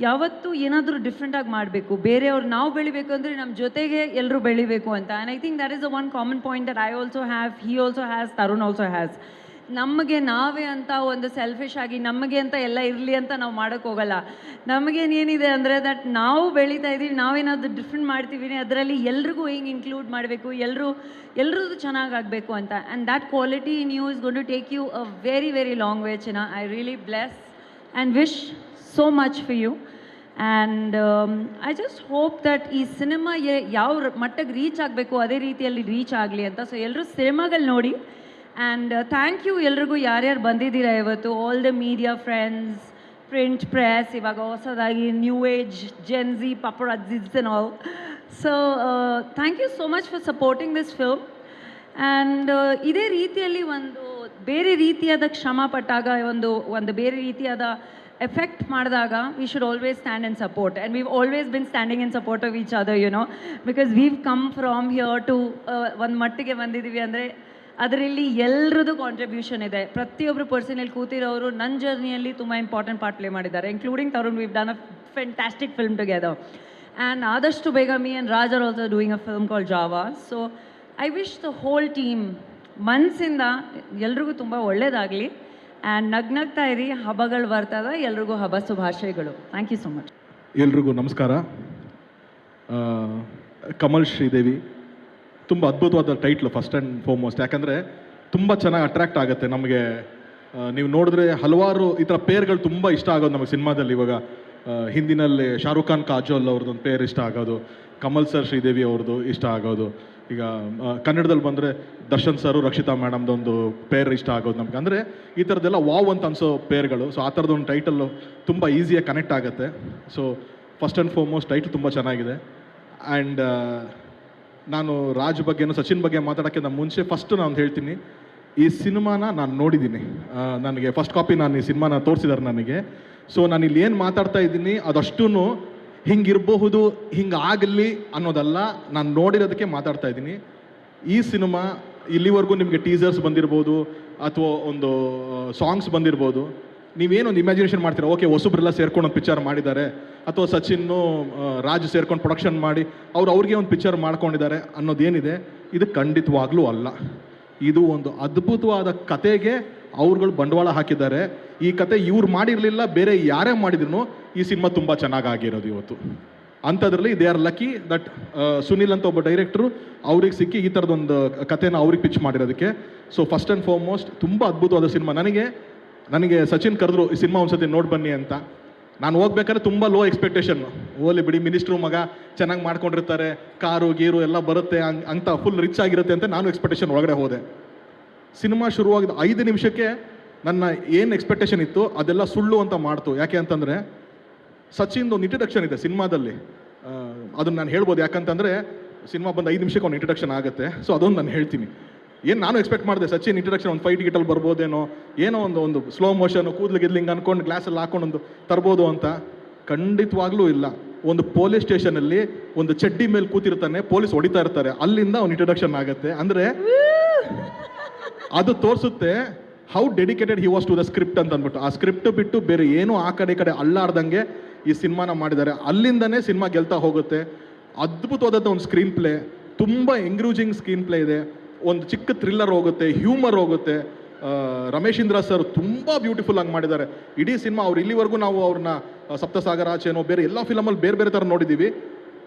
ಯಾವತ್ತೂ ಏನಾದರೂ ಡಿಫ್ರೆಂಟಾಗಿ ಮಾಡಬೇಕು. ಬೇರೆಯವ್ರು ನಾವು ಬೆಳಿಬೇಕು ಅಂದರೆ ನಮ್ಮ ಜೊತೆಗೆ ಎಲ್ಲರೂ ಬೆಳಿಬೇಕು ಅಂತ. And I think that is the one common point that I also have, he also has, Tarun also has. ನಮಗೆ ನಾವೇ ಅಂತ ಒಂದು ಸೆಲ್ಫಿಶ್ ಆಗಿ ನಮಗೆ ಅಂತ ಎಲ್ಲ ಇರಲಿ ಅಂತ ನಾವು ಮಾಡೋಕ್ಕೋಗಲ್ಲ. ನಮಗೇನೇನಿದೆ ಅಂದರೆ ದಟ್ ನಾವು ಬೆಳೀತಾ ಇದ್ದೀವಿ, ನಾವೇನಾದರೂ ಡಿಫ್ರೆಂಟ್ ಮಾಡ್ತೀವಿ, ಅದರಲ್ಲಿ ಎಲ್ರಿಗೂ ಹಿಂಗೆ ಇನ್ಕ್ಲೂಡ್ ಮಾಡಬೇಕು, ಎಲ್ಲರದ್ದು ಚೆನ್ನಾಗಾಗಬೇಕು ಅಂತ. And that quality in you is gone to take you a very long way. ಚಿನ್ನ, I really bless and wish so much for you. And I just hope that ಈ ಸಿನಿಮಾ ಯಾವ ಮಟ್ಟಕ್ಕೆ ರೀಚ್ ಆಗಬೇಕು ಅದೇ ರೀತಿಯಲ್ಲಿ ರೀಚ್ ಆಗಲಿ ಅಂತ. ಸೊ ಎಲ್ಲರೂ ಸಿನಿಮಾಗಳು ನೋಡಿ. ಆ್ಯಂಡ್ ಥ್ಯಾಂಕ್ ಯು ಎಲ್ರಿಗೂ, ಯಾರ್ಯಾರು ಬಂದಿದ್ದೀರಾ ಇವತ್ತು, all the media friends, print press, ಇವಾಗ ಹೊಸದಾಗಿ new age, gen Z, paparazzis and all. So thank you so much for supporting this film. And ಇದೇ ರೀತಿಯಲ್ಲಿ ಒಂದು ಬೇರೆ ರೀತಿಯಾದ ಶ್ರಮ ಪಟ್ಟಾಗ, ಒಂದು ಬೇರೆ ರೀತಿಯಾದ ಎಫೆಕ್ಟ್ ಮಾಡಿದಾಗ we should always stand and support. And we've always been standing in support of each other, you know, because we've come from here to ಒಂದು ಮಟ್ಟಿಗೆ ಬಂದಿದ್ದೀವಿ ಅಂದರೆ ಅದರಲ್ಲಿ ಎಲ್ಲರದ್ದು ಕಾಂಟ್ರಿಬ್ಯೂಷನ್ ಇದೆ. ಪ್ರತಿಯೊಬ್ಬರು ಪರ್ಸನಲ್ಲಿ ಕೂತಿರೋರು ನನ್ನ ಜರ್ನಿಯಲ್ಲಿ ತುಂಬ ಇಂಪಾರ್ಟೆಂಟ್ ಪಾರ್ಟ್ ಪ್ಲೇ ಮಾಡಿದ್ದಾರೆ, including Tarun. View done a fantastic film together. And ಆದಷ್ಟು ಬೇಗ me and Raj are also doing a film called Java. So I wish the whole team ಮನಸ್ಸಿಂದ ಎಲ್ರಿಗೂ ತುಂಬ ಒಳ್ಳೆಯದಾಗಲಿ. ಆ್ಯಂಡ್ ನಗ್ನಗ್ತಾ ಇರಿ, ಹಬ್ಬಗಳು ಬರ್ತದ, ಎಲ್ರಿಗೂ ಹಬ್ಬ ಶುಭಾಶಯಗಳು. Thank you so much. ಎಲ್ರಿಗೂ ನಮಸ್ಕಾರ. ಕಮಲ್ ಶ್ರೀದೇವಿ ತುಂಬ ಅದ್ಭುತವಾದ ಟೈಟ್ಲು ಫಸ್ಟ್ ಆ್ಯಂಡ್ ಫಾರ್ಮೋಸ್ಟ್. ಯಾಕಂದರೆ ತುಂಬ ಚೆನ್ನಾಗಿ ಅಟ್ರ್ಯಾಕ್ಟ್ ಆಗುತ್ತೆ ನಮಗೆ. ನೀವು ನೋಡಿದ್ರೆ ಹಲವಾರು ಈ ಥರ ಪೇರ್ಗಳು ತುಂಬ ಇಷ್ಟ ಆಗೋದು ನಮಗೆ ಸಿನಿಮಾದಲ್ಲಿ. ಇವಾಗ ಹಿಂದಿನಲ್ಲಿ ಶಾರುಖ್ ಖಾನ್ ಕಾಜೋಲ್ ಅವ್ರದ್ದೊಂದು ಪೇರ್ ಇಷ್ಟ ಆಗೋದು, ಕಮಲ್ ಸರ್ ಶ್ರೀದೇವಿ ಅವ್ರದ್ದು ಇಷ್ಟ ಆಗೋದು. ಈಗ ಕನ್ನಡದಲ್ಲಿ ಬಂದರೆ ದರ್ಶನ್ ಸರು ರಕ್ಷಿತಾ ಮೇಡಮ್ದೊಂದು ಪೇರ್ ಇಷ್ಟ ಆಗೋದು ನಮ್ಗೆ. ಅಂದರೆ ಈ ಥರದ್ದೆಲ್ಲ ವಾವ್ ಅಂತ ಅನಿಸೋ ಪೇರ್ಗಳು. ಸೊ ಆ ಥರದೊಂದು ಟೈಟಲ್ಲು ತುಂಬ ಈಸಿಯಾಗಿ ಕನೆಕ್ಟ್ ಆಗುತ್ತೆ. So first and foremost title ತುಂಬ ಚೆನ್ನಾಗಿದೆ. ಆ್ಯಂಡ್ ನಾನು ರಾಜ್ ಬಗ್ಗೆನೂ ಸಚಿನ್ ಬಗ್ಗೆ ಮಾತಾಡೋಕ್ಕಿಂತ ಮುಂಚೆ ಫಸ್ಟು ನಾನು ಹೇಳ್ತೀನಿ, ಈ ಸಿನಿಮಾನ ನಾನು ನೋಡಿದ್ದೀನಿ. ನನಗೆ ಫಸ್ಟ್ ಕಾಪಿ ನಾನು ಈ ಸಿನಿಮಾನ ತೋರಿಸಿದ್ದಾರೆ ನನಗೆ. ಸೊ ನಾನು ಇಲ್ಲಿ ಏನು ಮಾತಾಡ್ತಾ ಇದ್ದೀನಿ ಅದಷ್ಟೂ ಹಿಂಗಿರಬಹುದು, ಹಿಂಗಾಗಲಿ ಅನ್ನೋದಲ್ಲ, ನಾನು ನೋಡಿರೋದಕ್ಕೆ ಮಾತಾಡ್ತಾ ಇದ್ದೀನಿ. ಈ ಸಿನಿಮಾ ಇಲ್ಲಿವರೆಗೂ ನಿಮಗೆ ಟೀಸರ್ಸ್ ಬಂದಿರ್ಬೋದು ಅಥವಾ ಒಂದು ಸಾಂಗ್ಸ್ ಬಂದಿರ್ಬೋದು. ನೀವೇನೊಂದು ಇಮ್ಯಾಜಿನೇಷನ್ ಮಾಡ್ತೀರಾ, ಓಕೆ ಹೊಸಬ್ರೆಲ್ಲ ಸೇರ್ಕೊಂಡು ಒಂದು ಪಿಕ್ಚರ್ ಮಾಡಿದ್ದಾರೆ, ಅಥವಾ ಸಚಿನ್ನು ರಾಜ್ ಸೇರ್ಕೊಂಡು ಪ್ರೊಡಕ್ಷನ್ ಮಾಡಿ ಅವ್ರಿಗೆ ಒಂದು ಪಿಕ್ಚರ್ ಮಾಡ್ಕೊಂಡಿದ್ದಾರೆ ಅನ್ನೋದೇನಿದೆ, ಇದು ಖಂಡಿತವಾಗ್ಲೂ ಅಲ್ಲ. ಇದು ಒಂದು ಅದ್ಭುತವಾದ ಕತೆಗೆ ಅವ್ರುಗಳು ಬಂಡವಾಳ ಹಾಕಿದ್ದಾರೆ. ಈ ಕತೆ ಇವ್ರು ಮಾಡಿರಲಿಲ್ಲ, ಬೇರೆ ಯಾರೇ ಮಾಡಿದ್ರು ಈ ಸಿನಿಮಾ ತುಂಬ ಚೆನ್ನಾಗಾಗಿರೋದು ಇವತ್ತು. ಅಂಥದ್ರಲ್ಲಿ they are lucky that Sunil ಅಂತ ಒಬ್ಬ ಡೈರೆಕ್ಟ್ರು ಅವ್ರಿಗೆ ಸಿಕ್ಕಿ ಈ ಥರದೊಂದು ಕತೆನ ಅವ್ರಿಗೆ ಪಿಚ್ ಮಾಡಿರೋದಕ್ಕೆ. ಸೊ ಫಸ್ಟ್ ಆ್ಯಂಡ್ ಫಾರ್ಮೋಸ್ಟ್ ತುಂಬ ಅದ್ಭುತವಾದ ಸಿನಿಮಾ. ನನಗೆ ಸಚಿನ್ ಕರೆದ್ರು ಈ ಸಿನಿಮಾ ಒಂದ್ಸತಿ ನೋಡಿ ಬನ್ನಿ ಅಂತ. ನಾನು ಹೋಗ್ಬೇಕಾದ್ರೆ ತುಂಬ ಲೋ ಎಕ್ಸ್ಪೆಕ್ಟೇಷನ್, ಓಲಿ ಬಿಡಿ ಮಿನಿಸ್ಟ್ರು ಮಗ ಚೆನ್ನಾಗಿ ಮಾಡ್ಕೊಂಡಿರ್ತಾರೆ, ಕಾರು ಗೀರು ಎಲ್ಲ ಬರುತ್ತೆ ಅಂತ ಫುಲ್ ರಿಚ್ ಆಗಿರುತ್ತೆ ಅಂತ ನಾನು ಎಕ್ಸ್ಪೆಕ್ಟೇಷನ್ ಒಳಗಡೆ ಹೋದೆ. ಸಿನಿಮಾ ಶುರುವಾಗಿದ್ದು 5 ನಿಮಿಷಕ್ಕೆ ನನ್ನ ಏನು ಎಕ್ಸ್ಪೆಕ್ಟೇಷನ್ ಇತ್ತು ಅದೆಲ್ಲ ಸುಳ್ಳು ಅಂತ ಮಾಡ್ತು. ಯಾಕೆ ಅಂತಂದರೆ ಸಚಿನ್ದು ಒಂದು ಇಂಟ್ರಡಕ್ಷನ್ ಇದೆ ಸಿನಿಮಾದಲ್ಲಿ, ಅದನ್ನು ನಾನು ಹೇಳ್ಬೋದು. ಯಾಕಂತಂದರೆ ಸಿನಿಮಾ ಬಂದು 5 ನಿಮಿಷಕ್ಕೆ ಒಂದು ಇಂಟ್ರಡಕ್ಷನ್ ಆಗುತ್ತೆ. ಸೊ ಅದೊಂದು ನಾನು ಹೇಳ್ತೀನಿ. ಏನು ನಾನು ಎಕ್ಸ್ಪೆಕ್ಟ್ ಮಾಡಿದೆ, ಸಚಿನ್ ಇಂಟ್ರಡಕ್ಷನ್ ಒಂದು 5 ಟಿಕೆಟಲ್ಲಿ ಬರ್ಬೋದೇನೋ, ಏನೋ ಒಂದು ಸ್ಲೋ ಮೋಷನ್ ಕೂದಲು ಗಿದ್ಲಿಂಗ್ ಅಂದ್ಕೊಂಡು ಗ್ಲಾಸಲ್ಲಿ ಹಾಕೊಂಡು ಒಂದು ತರ್ಬೋದು ಅಂತ. ಖಂಡಿತವಾಗ್ಲೂ ಇಲ್ಲ. ಒಂದು ಪೊಲೀಸ್ ಸ್ಟೇಷನಲ್ಲಿ ಒಂದು ಚಡ್ಡಿ ಮೇಲೆ ಕೂತಿರ್ತಾನೆ, ಪೊಲೀಸ್ ಹೊಡಿತಾ ಇರ್ತಾರೆ, ಅಲ್ಲಿಂದ ಒಂದು ಇಂಟ್ರಡಕ್ಷನ್ ಆಗುತ್ತೆ. ಅಂದರೆ ಅದು ತೋರಿಸುತ್ತೆ how dedicated he was to the script ಅಂತ ಅಂದ್ಬಿಟ್ಟು. ಆ ಸ್ಕ್ರಿಪ್ಟ್ ಬಿಟ್ಟು ಬೇರೆ ಏನೂ ಆ ಕಡೆ ಅಲ್ಲಾಡ್ದಂಗೆ ಈ ಸಿನಿಮಾನ ಮಾಡಿದ್ದಾರೆ. ಅಲ್ಲಿಂದನೇ ಸಿನಿಮಾ ಗೆಲ್ತಾ ಹೋಗುತ್ತೆ. ಅದ್ಭುತವಾದಂಥ ಒಂದು ಸ್ಕ್ರೀನ್ ಪ್ಲೇ, ತುಂಬ ಎಂಗ್ರೂಜಿಂಗ್ ಸ್ಕ್ರೀನ್ ಪ್ಲೇ ಇದೆ. ಒಂದು ಚಿಕ್ಕ ಥ್ರಿಲ್ಲರ್ ಹೋಗುತ್ತೆ, ಹ್ಯೂಮರ್ ಹೋಗುತ್ತೆ. ರಮೇಶ್ ಇಂದ್ರ ಸರ್ ತುಂಬ ಬ್ಯೂಟಿಫುಲ್ ಆಗಿ ಮಾಡಿದ್ದಾರೆ ಇಡೀ ಸಿನಿಮಾ. ಅವ್ರು ಇಲ್ಲಿವರೆಗೂ ನಾವು ಅವ್ರನ್ನ ಸಪ್ತಸಾಗರ ಆಚೆನೋ ಬೇರೆ ಎಲ್ಲ ಫಿಲಮಲ್ಲಿ ಬೇರೆ ಬೇರೆ ಥರ ನೋಡಿದ್ದೀವಿ.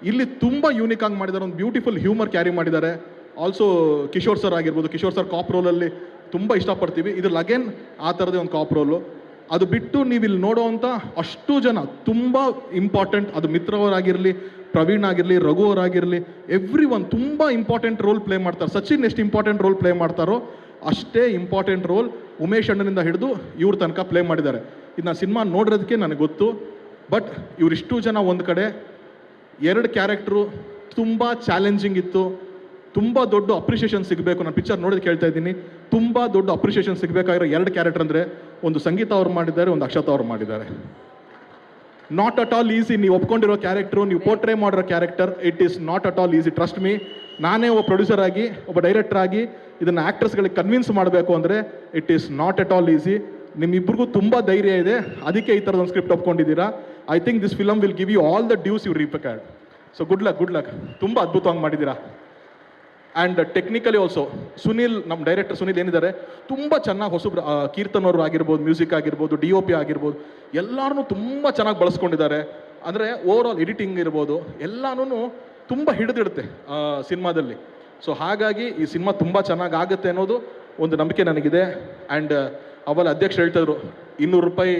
ಇಲ್ಲಿ ತುಂಬ ಯೂನಿಕ್ ಆಗಿ ಮಾಡಿದ್ದಾರೆ, ಒಂದು ಬ್ಯೂಟಿಫುಲ್ ಹ್ಯೂಮರ್ ಕ್ಯಾರಿ ಮಾಡಿದ್ದಾರೆ. ಆಲ್ಸೋ ಕಿಶೋರ್ ಸರ್ ಆಗಿರ್ಬೋದು, ಕಿಶೋರ್ ಸರ್ ಕಾಪ್ ರೋಲಲ್ಲಿ ತುಂಬ ಇಷ್ಟಪಡ್ತೀವಿ. ಇದ್ರಲ್ಲಿ ಅಗೇನ್ ಆ ಥರದೇ ಒಂದು ಕಾಪ್ ರೋಲು. ಅದು ಬಿಟ್ಟು ನೀವು ಇಲ್ಲಿ ನೋಡೋವಂಥ ಅಷ್ಟು ಜನ ತುಂಬ ಇಂಪಾರ್ಟೆಂಟ್, ಅದು ಮಿತ್ರವರಾಗಿರಲಿ, ಪ್ರವೀಣ್ ಆಗಿರಲಿ, ರಘು ಅವರಾಗಿರಲಿ, ಎವ್ರಿ ಒನ್ ತುಂಬ ಇಂಪಾರ್ಟೆಂಟ್ ರೋಲ್ ಪ್ಲೇ ಮಾಡ್ತಾರೆ. ಸಚಿನ್ ಎಷ್ಟು ಇಂಪಾರ್ಟೆಂಟ್ ರೋಲ್ ಪ್ಲೇ ಮಾಡ್ತಾರೋ ಅಷ್ಟೇ ಇಂಪಾರ್ಟೆಂಟ್ ರೋಲ್ ಉಮೇಶ್ ಅಣ್ಣನಿಂದ ಹಿಡಿದು ಇವ್ರ ತನಕ ಪ್ಲೇ ಮಾಡಿದ್ದಾರೆ. ಇದು ನಾನು ಸಿನಿಮಾ ನೋಡಿರೋದಕ್ಕೆ ನನಗೆ ಗೊತ್ತು. ಬಟ್ ಇವರಿಷ್ಟು ಜನ ಒಂದು ಕಡೆ, 2 ಕ್ಯಾರೆಕ್ಟ್ರು ತುಂಬ ಚಾಲೆಂಜಿಂಗ್ ಇತ್ತು. ತುಂಬ ದೊಡ್ಡ ಅಪ್ರಿಷಿಯೇಷನ್ ಸಿಗಬೇಕು. ನಾನು ಪಿಕ್ಚರ್ ನೋಡೋದಕ್ಕೆ ಹೇಳ್ತಾ ಇದ್ದೀನಿ, ತುಂಬ ದೊಡ್ಡ ಅಪ್ರಿಷಿಯೇಷನ್ ಸಿಗಬೇಕಾಗಿರೋ 2 ಕ್ಯಾರೆಕ್ಟರ್ ಅಂದರೆ ಒಂದು ಸಂಗೀತ ಅವ್ರು ಮಾಡಿದ್ದಾರೆ, ಒಂದು ಅಕ್ಷತಾ ಅವ್ರು ಮಾಡಿದ್ದಾರೆ. Not at all easy. ನೀವು ಒಪ್ಕೊಂಡಿರೋ ಕ್ಯಾರೆಕ್ಟ್ರು, ನೀವು ಪೋರ್ಟ್ರೇ ಮಾಡಿರೋ character, it is not at all easy. Trust me. ನಾನೇ ಒಬ್ಬ ಪ್ರೊಡ್ಯೂಸರ್ ಆಗಿ, ಒಬ್ಬ ಡೈರೆಕ್ಟರ್ ಆಗಿ ಇದನ್ನು ಆ್ಯಕ್ಟರ್ಸ್ಗಳಿಗೆ ಕನ್ವಿನ್ಸ್ ಮಾಡಬೇಕು ಅಂದರೆ it is not at all easy. ನಿಮ್ಮಿಬ್ಬರಿಗೂ ತುಂಬ ಧೈರ್ಯ ಇದೆ, ಅದಕ್ಕೆ ಈ ಥರದೊಂದು ಸ್ಕ್ರಿಪ್ಟ್ ಒಪ್ಕೊಂಡಿದ್ದೀರಾ. I think this film will give you all the dues you required. So good luck. ತುಂಬ ಅದ್ಭುತವಾಗಿ ಮಾಡಿದ್ದೀರಾ. ಆ್ಯಂಡ್ ಟೆಕ್ನಿಕಲಿ ಆಲ್ಸೋ ಸುನಿಲ್, ನಮ್ಮ ಡೈರೆಕ್ಟರ್ ಸುನಿಲ್ ಏನಿದ್ದಾರೆ, ತುಂಬ ಚೆನ್ನಾಗಿ ಹೊಸಬ್ರು, ಕೀರ್ತನ್ ಅವರು ಆಗಿರ್ಬೋದು, ಮ್ಯೂಸಿಕ್ ಆಗಿರ್ಬೋದು, DOP ಆಗಿರ್ಬೋದು, ಎಲ್ಲರೂ ತುಂಬ ಚೆನ್ನಾಗಿ ಬಳಸ್ಕೊಂಡಿದ್ದಾರೆ. ಅಂದರೆ ಓವರ್ ಆಲ್ ಎಡಿಟಿಂಗ್ ಇರ್ಬೋದು, ಎಲ್ಲನೂ ತುಂಬ ಹಿಡಿದಿಡುತ್ತೆ ಸಿನಿಮಾದಲ್ಲಿ. ಸೊ ಹಾಗಾಗಿ ಈ ಸಿನಿಮಾ ತುಂಬ ಚೆನ್ನಾಗಿ ಆಗುತ್ತೆ ಅನ್ನೋದು ಒಂದು ನಂಬಿಕೆ ನನಗಿದೆ. ಆ್ಯಂಡ್ ಅವಲ್ಲ ಅಧ್ಯಕ್ಷರು ಹೇಳ್ತಾಯಿದ್ರು ₹200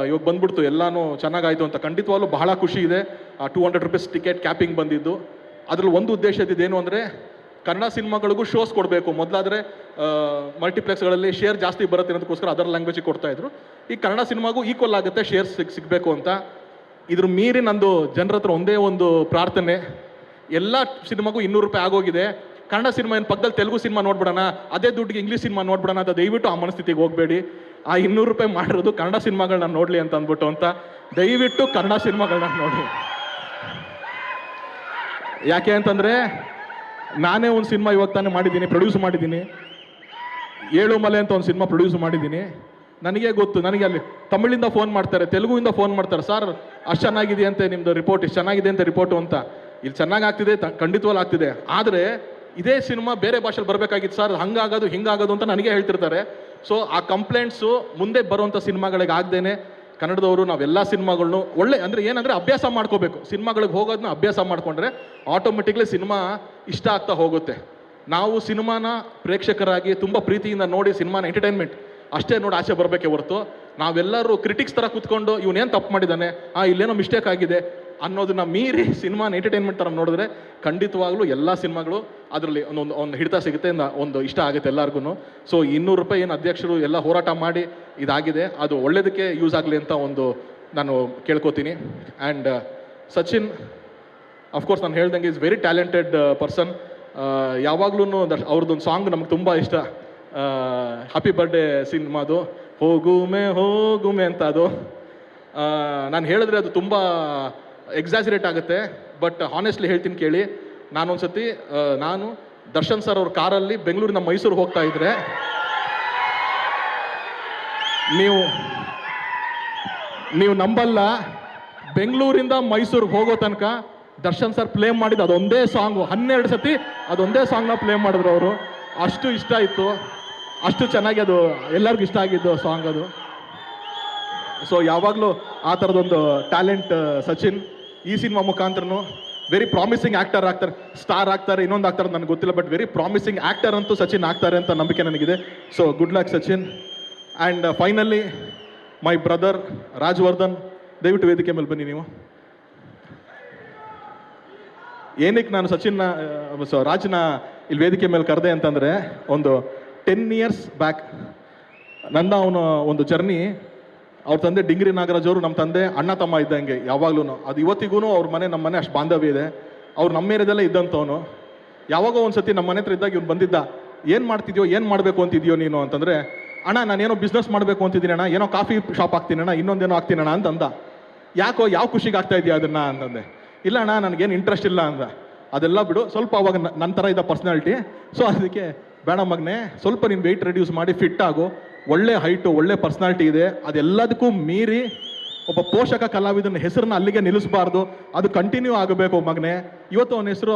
ಇವಾಗ ಬಂದ್ಬಿಡ್ತು, ಎಲ್ಲನೂ ಚೆನ್ನಾಗಾಯಿತು ಅಂತ. ಖಂಡಿತವಾಗ್ಲೂ ಬಹಳ ಖುಷಿ ಇದೆ. ₹200 ಟಿಕೆಟ್ ಕ್ಯಾಪಿಂಗ್ ಬಂದಿದ್ದು. ಅದರಲ್ಲಿ ಒಂದು ಉದ್ದೇಶ ಇದ್ದಿದ್ದೇನು ಅಂದರೆ ಕನ್ನಡ ಸಿನಿಮಾಗಳಿಗೂ ಶೋಸ್ ಕೊಡಬೇಕು. ಮೊದಲಾದರೆ ಮಲ್ಟಿಪ್ಲೆಕ್ಸ್ಗಳಲ್ಲಿ ಶೇರ್ ಜಾಸ್ತಿ ಬರುತ್ತೆ ಅನ್ನೋದಕ್ಕೋಸ್ಕರ ಅದರ್ ಲ್ಯಾಂಗ್ವೇಜಿಗೆ ಕೊಡ್ತಾಯಿದ್ರು. ಈ ಕನ್ನಡ ಸಿನಿಮಾಗೂ ಈಕ್ವಲ್ ಆಗುತ್ತೆ, ಶೇರ್ ಸಿಗಬೇಕು ಅಂತ. ಇದ್ರ ಮೀರಿ ನಂದು ಜನರ ಹತ್ರ ಒಂದೇ ಒಂದು ಪ್ರಾರ್ಥನೆ, ಎಲ್ಲ ಸಿನಿಮಾಗೂ ₹200 ಆಗೋಗಿದೆ. ಕನ್ನಡ ಸಿನಿಮಾ ಏನು ಪಕ್ಕದಲ್ಲಿ ತೆಲುಗು ಸಿನಿಮಾ ನೋಡ್ಬಿಡೋಣ, ಅದೇ ದುಡ್ಡಿಗೆ ಇಂಗ್ಲೀಷ್ ಸಿನಿಮಾ ನೋಡ್ಬಿಡೋಣ ಅಂತ ದಯವಿಟ್ಟು ಆ ಮನಸ್ಥಿತಿಗೆ ಹೋಗಬೇಡಿ. ಆ ₹200 ಮಾಡಿರೋದು ಕನ್ನಡ ಸಿನಿಮಾಗಳನ್ನ ನೋಡಲಿ ಅಂತ ಅಂದ್ಬಿಟ್ಟು ಅಂತ. ದಯವಿಟ್ಟು ಕನ್ನಡ ಸಿನಿಮಾಗಳನ್ನ ನೋಡಿ. ಯಾಕೆ ಅಂತಂದರೆ ನಾನೇ ಒಂದು ಸಿನಿಮಾ ಇವಾಗ ತಾನೇ ಮಾಡಿದ್ದೀನಿ, ಪ್ರೊಡ್ಯೂಸ್ ಮಾಡಿದ್ದೀನಿ. 7 ಮಲೆ ಅಂತ ಒಂದು ಸಿನಿಮಾ ಪ್ರೊಡ್ಯೂಸ್ ಮಾಡಿದ್ದೀನಿ. ನನಗೆ ಗೊತ್ತು, ನನಗೆ ಅಲ್ಲಿ ತಮಿಳಿಂದ ಫೋನ್ ಮಾಡ್ತಾರೆ, ತೆಲುಗುವಿಂದ ಫೋನ್ ಮಾಡ್ತಾರೆ, ಸರ್ ಅಷ್ಟು ಚೆನ್ನಾಗಿದೆ ಅಂತೆ ನಿಮ್ಮದು ರಿಪೋರ್ಟ್, ಇಷ್ಟು ಚೆನ್ನಾಗಿದೆ ಅಂತ ರಿಪೋರ್ಟು ಅಂತ. ಇಲ್ಲಿ ಚೆನ್ನಾಗಿ ಆಗ್ತಿದೆ, ಖಂಡಿತವಾಗ್ಲೂ ಆಗ್ತಿದೆ. ಆದರೆ ಇದೇ ಸಿನಿಮಾ ಬೇರೆ ಭಾಷೆಯಲ್ಲಿ ಬರಬೇಕಾಗಿತ್ತು ಸರ್, ಹಂಗಾಗೋದು ಹಿಂಗಾಗೋದು ಅಂತ ನನಗೆ ಹೇಳ್ತಿರ್ತಾರೆ. ಸೊ ಆ ಕಂಪ್ಲೇಂಟ್ಸು ಮುಂದೆ ಬರುವಂಥ ಸಿನಿಮಾಗಳಿಗೆ ಆಗದೇನೆ ಕನ್ನಡದವರು ನಾವೆಲ್ಲ ಸಿನಿಮಾಗಳನ್ನೂ ಒಳ್ಳೆ, ಅಂದರೆ ಏನಂದರೆ ಅಭ್ಯಾಸ ಮಾಡ್ಕೋಬೇಕು. ಸಿನಿಮಾಗಳಿಗೆ ಹೋಗೋದನ್ನ ಅಭ್ಯಾಸ ಮಾಡಿಕೊಂಡ್ರೆ ಆಟೋಮೆಟಿಕ್ಲಿ ಸಿನಿಮಾ ಇಷ್ಟ ಆಗ್ತಾ ಹೋಗುತ್ತೆ. ನಾವು ಸಿನಿಮಾನ ಪ್ರೇಕ್ಷಕರಾಗಿ ತುಂಬ ಪ್ರೀತಿಯಿಂದ ನೋಡಿ ಸಿನಿಮಾನ ಎಂಟರ್ಟೈನ್ಮೆಂಟ್ ಅಷ್ಟೇ ನೋಡಿ ಆಚೆ ಬರಬೇಕೇ ಹೊರತು ನಾವೆಲ್ಲರೂ ಕ್ರಿಟಿಕ್ಸ್ ಥರ ಕೂತ್ಕೊಂಡು ಇವನೇನು ತಪ್ಪು ಮಾಡಿದ್ದಾನೆ, ಇಲ್ಲೇನೋ ಮಿಸ್ಟೇಕ್ ಆಗಿದೆ ಅನ್ನೋದನ್ನ ಮೀರಿ ಸಿನಿಮಾನ ಎಂಟರ್ಟೈನ್ಮೆಂಟ್ ಥರ ನೋಡಿದ್ರೆ ಖಂಡಿತವಾಗ್ಲೂ ಎಲ್ಲ ಸಿನಿಮಾಗಳು ಅದರಲ್ಲಿ ಒಂದು ಹಿಡಿತ ಸಿಗುತ್ತೆ, ಒಂದು ಇಷ್ಟ ಆಗುತ್ತೆ ಎಲ್ಲರಿಗೂ. ಸೊ 200 ರೂಪಾಯಿ ಏನು ಅಧ್ಯಕ್ಷರು ಎಲ್ಲ ಹೋರಾಟ ಮಾಡಿ ಇದಾಗಿದೆ, ಅದು ಒಳ್ಳೇದಕ್ಕೆ ಯೂಸ್ ಆಗಲಿ ಅಂತ ನಾನು ಕೇಳ್ಕೊತೀನಿ. ಆ್ಯಂಡ್ ಸಚಿನ್ ಅಫ್ಕೋರ್ಸ್ ನಾನು ಹೇಳ್ದಂಗೆ ಈಸ್ ವೆರಿ ಟ್ಯಾಲೆಂಟೆಡ್ ಪರ್ಸನ್. ಯಾವಾಗ್ಲೂ ಅವ್ರದ್ದೊಂದು ಸಾಂಗ್ ನಮ್ಗೆ ತುಂಬ ಇಷ್ಟ, ಹ್ಯಾಪಿ ಬರ್ಡೇ ಸಿನಿಮಾದು ಹೋಗುಮೆ ಅಂತ. ಅದು ನಾನು ಹೇಳಿದ್ರೆ ಅದು ತುಂಬ ಎಕ್ಸಾಜರೇಟ್ ಆಗುತ್ತೆ, ಬಟ್ ಹಾನೆಸ್ಟ್ಲಿ ಹೇಳ್ತೀನಿ ಕೇಳಿ. ನಾನೊಂದ್ಸತಿ ನಾನು ದರ್ಶನ್ ಸರ್ ಅವ್ರ ಕಾರಲ್ಲಿ ಬೆಂಗಳೂರಿನ ಮೈಸೂರು ಹೋಗ್ತಾ ಇದ್ರೆ, ನೀವು ನಂಬಲ್ಲ, ಬೆಂಗಳೂರಿಂದ ಮೈಸೂರಿಗೆ ಹೋಗೋ ತನಕ ದರ್ಶನ್ ಸರ್ ಪ್ಲೇ ಮಾಡಿದ್ದು ಅದೊಂದೇ ಸಾಂಗು 12 ಸತಿ ಅದೊಂದೇ ಸಾಂಗ್ನ ಪ್ಲೇ ಮಾಡಿದ್ರು ಅವರು. ಅಷ್ಟು ಇಷ್ಟ ಇತ್ತು, ಅಷ್ಟು ಚೆನ್ನಾಗಿ ಅದು ಎಲ್ಲರಿಗೂ ಇಷ್ಟ ಆಗಿದ್ದು ಸಾಂಗ್ ಅದು. ಸೊ ಯಾವಾಗಲೂ ಆ ಥರದೊಂದು ಟ್ಯಾಲೆಂಟ್ ಸಚಿನ್ ಈ ಸಿನಿಮಾ ಮುಖಾಂತರನು ವೆರಿ ಪ್ರಾಮಿಸಿಂಗ್ ಆ್ಯಕ್ಟರ್ ಆಗ್ತಾರೆ, ಸ್ಟಾರ್ ಆಗ್ತಾರೆ, ಇನ್ನೊಂದು ಆಗ್ತಾರೆ ನನಗೆ ಗೊತ್ತಿಲ್ಲ, ಬಟ್ ವೆರಿ ಪ್ರಾಮಿಸಿಂಗ್ ಆ್ಯಕ್ಟರ್ ಅಂತೂ ಸಚಿನ್ ಆಗ್ತಾರೆ ಅಂತ ನಂಬಿಕೆ ನನಗಿದೆ. So good luck Sachin. And finally my brother Rajavardhan, ದಯವಿಟ್ಟು ವೇದಿಕೆ ಮೇಲೆ ಬನ್ನಿ ನೀವು. ಏನಕ್ಕೆ ನಾನು ರಾಜ್ನ ಇಲ್ಲಿ ವೇದಿಕೆ ಮೇಲೆ ಕರೆದೆ ಅಂತಂದರೆ, ಒಂದು 10 years ಬ್ಯಾಕ್ ಅವನ ಒಂದು ಜರ್ನಿ. ಅವ್ರ ತಂದೆ ಡಿಂಗ್ರಿ ನಾಗರಾಜ್ ಅವರು ನಮ್ಮ ತಂದೆ ಅಣ್ಣ ತಮ್ಮ ಇದ್ದಂಗೆ ಯಾವಾಗ್ಲೂ. ಅದು ಇವತ್ತಿಗೂ ಅವ್ರ ಮನೆ ನಮ್ಮ ಮನೆ ಅಷ್ಟು ಬಾಂಧವ್ಯ ಇದೆ. ಅವ್ರು ನಮ್ಮ ಏರಿಯಾದಲ್ಲೇ ಇದ್ದಂಥವನು. ಯಾವಾಗೋ ಒಂದು ಸತಿ ನಮ್ಮ ಮನೆ ಹತ್ರ ಇದ್ದಾಗ ಇವ್ನು ಬಂದಿದ್ದ, ಏನು ಮಾಡ್ತಿದ್ಯೋ, ಏನು ಮಾಡಬೇಕು ಅಂತಿದ್ಯೋ ನೀನು ಅಂತಂದರೆ, ಅಣ್ಣ ನಾನೇನೋ ಬಿಸ್ನೆಸ್ ಮಾಡಬೇಕು ಅಂತಿದ್ದೀನಿ ಅಣ್ಣ, ಏನೋ ಕಾಫಿ ಶಾಪ್ ಹಾಕ್ತೀನಿ ಅಣ್ಣ, ಇನ್ನೊಂದೇನೋ ಹಾಕ್ತೀನಿ ಅಣ್ಣ ಅಂತಂದ. ಯಾಕೋ ಯಾವ ಖುಷಿಗೆ ಆಗ್ತಾ ಇದೆಯಾ ಅದನ್ನು ಅಂತಂದೆ. ಇಲ್ಲ ಅಣ್ಣ ನನಗೇನು ಇಂಟ್ರೆಸ್ಟ್ ಇಲ್ಲ ಅಂದ. ಅದೆಲ್ಲ ಬಿಡು, ಸ್ವಲ್ಪ ಅವಾಗ ನನ್ನ ಥರ ಇದ್ದ ಪರ್ಸ್ನಾಲಿಟಿ. ಸೊ ಅದಕ್ಕೆ ಬೇಡ ಮಗನೇ, ಸ್ವಲ್ಪ ನೀನು ವೆಯ್ಟ್ ರೆಡ್ಯೂಸ್ ಮಾಡಿ ಫಿಟ್ ಆಗು, ಒಳ್ಳೆ ಹೈಟು, ಒಳ್ಳೆ ಪರ್ಸ್ನಾಲಿಟಿ ಇದೆ, ಅದೆಲ್ಲದಕ್ಕೂ ಮೀರಿ ಒಬ್ಬ ಪೋಷಕ ಕಲಾವಿದನ ಹೆಸರನ್ನ ಅಲ್ಲಿಗೆ ನಿಲ್ಲಿಸಬಾರ್ದು, ಅದು ಕಂಟಿನ್ಯೂ ಆಗಬೇಕು ಮಗನೇ. ಇವತ್ತು ಅವನ ಹೆಸರು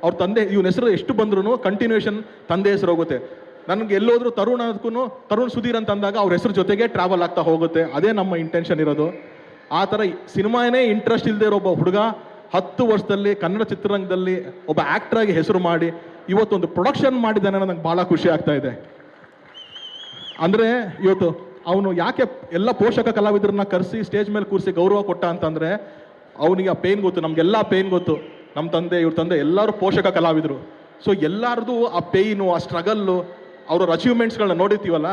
ಅವ್ರ ತಂದೆ ಇವನ ಹೆಸರು ಎಷ್ಟು ಬಂದ್ರೂ ಕಂಟಿನ್ಯೂಷನ್ ತಂದೆ ಹೆಸರು ಹೋಗುತ್ತೆ. ನನಗೆ ಎಲ್ಲೋದ್ರೂ ತರುಣ್ ಸುಧೀರ್ ಅಂತ ಅಂದಾಗ ಅವ್ರ ಹೆಸರು ಜೊತೆಗೆ ಟ್ರಾವೆಲ್ ಆಗ್ತಾ ಹೋಗುತ್ತೆ. ಅದೇ ನಮ್ಮ ಇಂಟೆನ್ಷನ್ ಇರೋದು. ಆ ಥರ ಸಿನಿಮಾನೇ ಇಂಟ್ರೆಸ್ಟ್ ಇಲ್ಲದೆ ಇರೋ ಒಬ್ಬ ಹುಡುಗ 10 ವರ್ಷದಲ್ಲಿ ಕನ್ನಡ ಚಿತ್ರರಂಗದಲ್ಲಿ ಒಬ್ಬ ಆ್ಯಕ್ಟ್ರಾಗಿ ಹೆಸರು ಮಾಡಿ ಇವತ್ತೊಂದು ಪ್ರೊಡಕ್ಷನ್ ಮಾಡಿದ್ದಾನೆ, ನನಗೆ ಭಾಳ ಖುಷಿ ಆಗ್ತಾ ಇದೆ. ಅಂದರೆ ಇವತ್ತು ಅವನು ಯಾಕೆ ಎಲ್ಲ ಪೋಷಕ ಕಲಾವಿದರನ್ನ ಕರೆಸಿ ಸ್ಟೇಜ್ ಮೇಲೆ ಕೂರಿಸಿ ಗೌರವ ಕೊಟ್ಟ ಅಂತಂದರೆ, ಅವನಿಗೆ ಆ ಪೇನ್ ಗೊತ್ತು, ನಮಗೆಲ್ಲ ಪೇನ್ ಗೊತ್ತು. ನಮ್ಮ ತಂದೆ ಇವ್ರ ತಂದೆ ಎಲ್ಲರೂ ಪೋಷಕ ಕಲಾವಿದರು. ಸೊ ಎಲ್ಲರದು ಆ ಪೇಯ್ನು, ಆ ಸ್ಟ್ರಗಲ್ಲು, ಅವ್ರ ಅಚೀವ್ಮೆಂಟ್ಸ್ಗಳನ್ನ ನೋಡಿರ್ತೀವಲ್ಲ,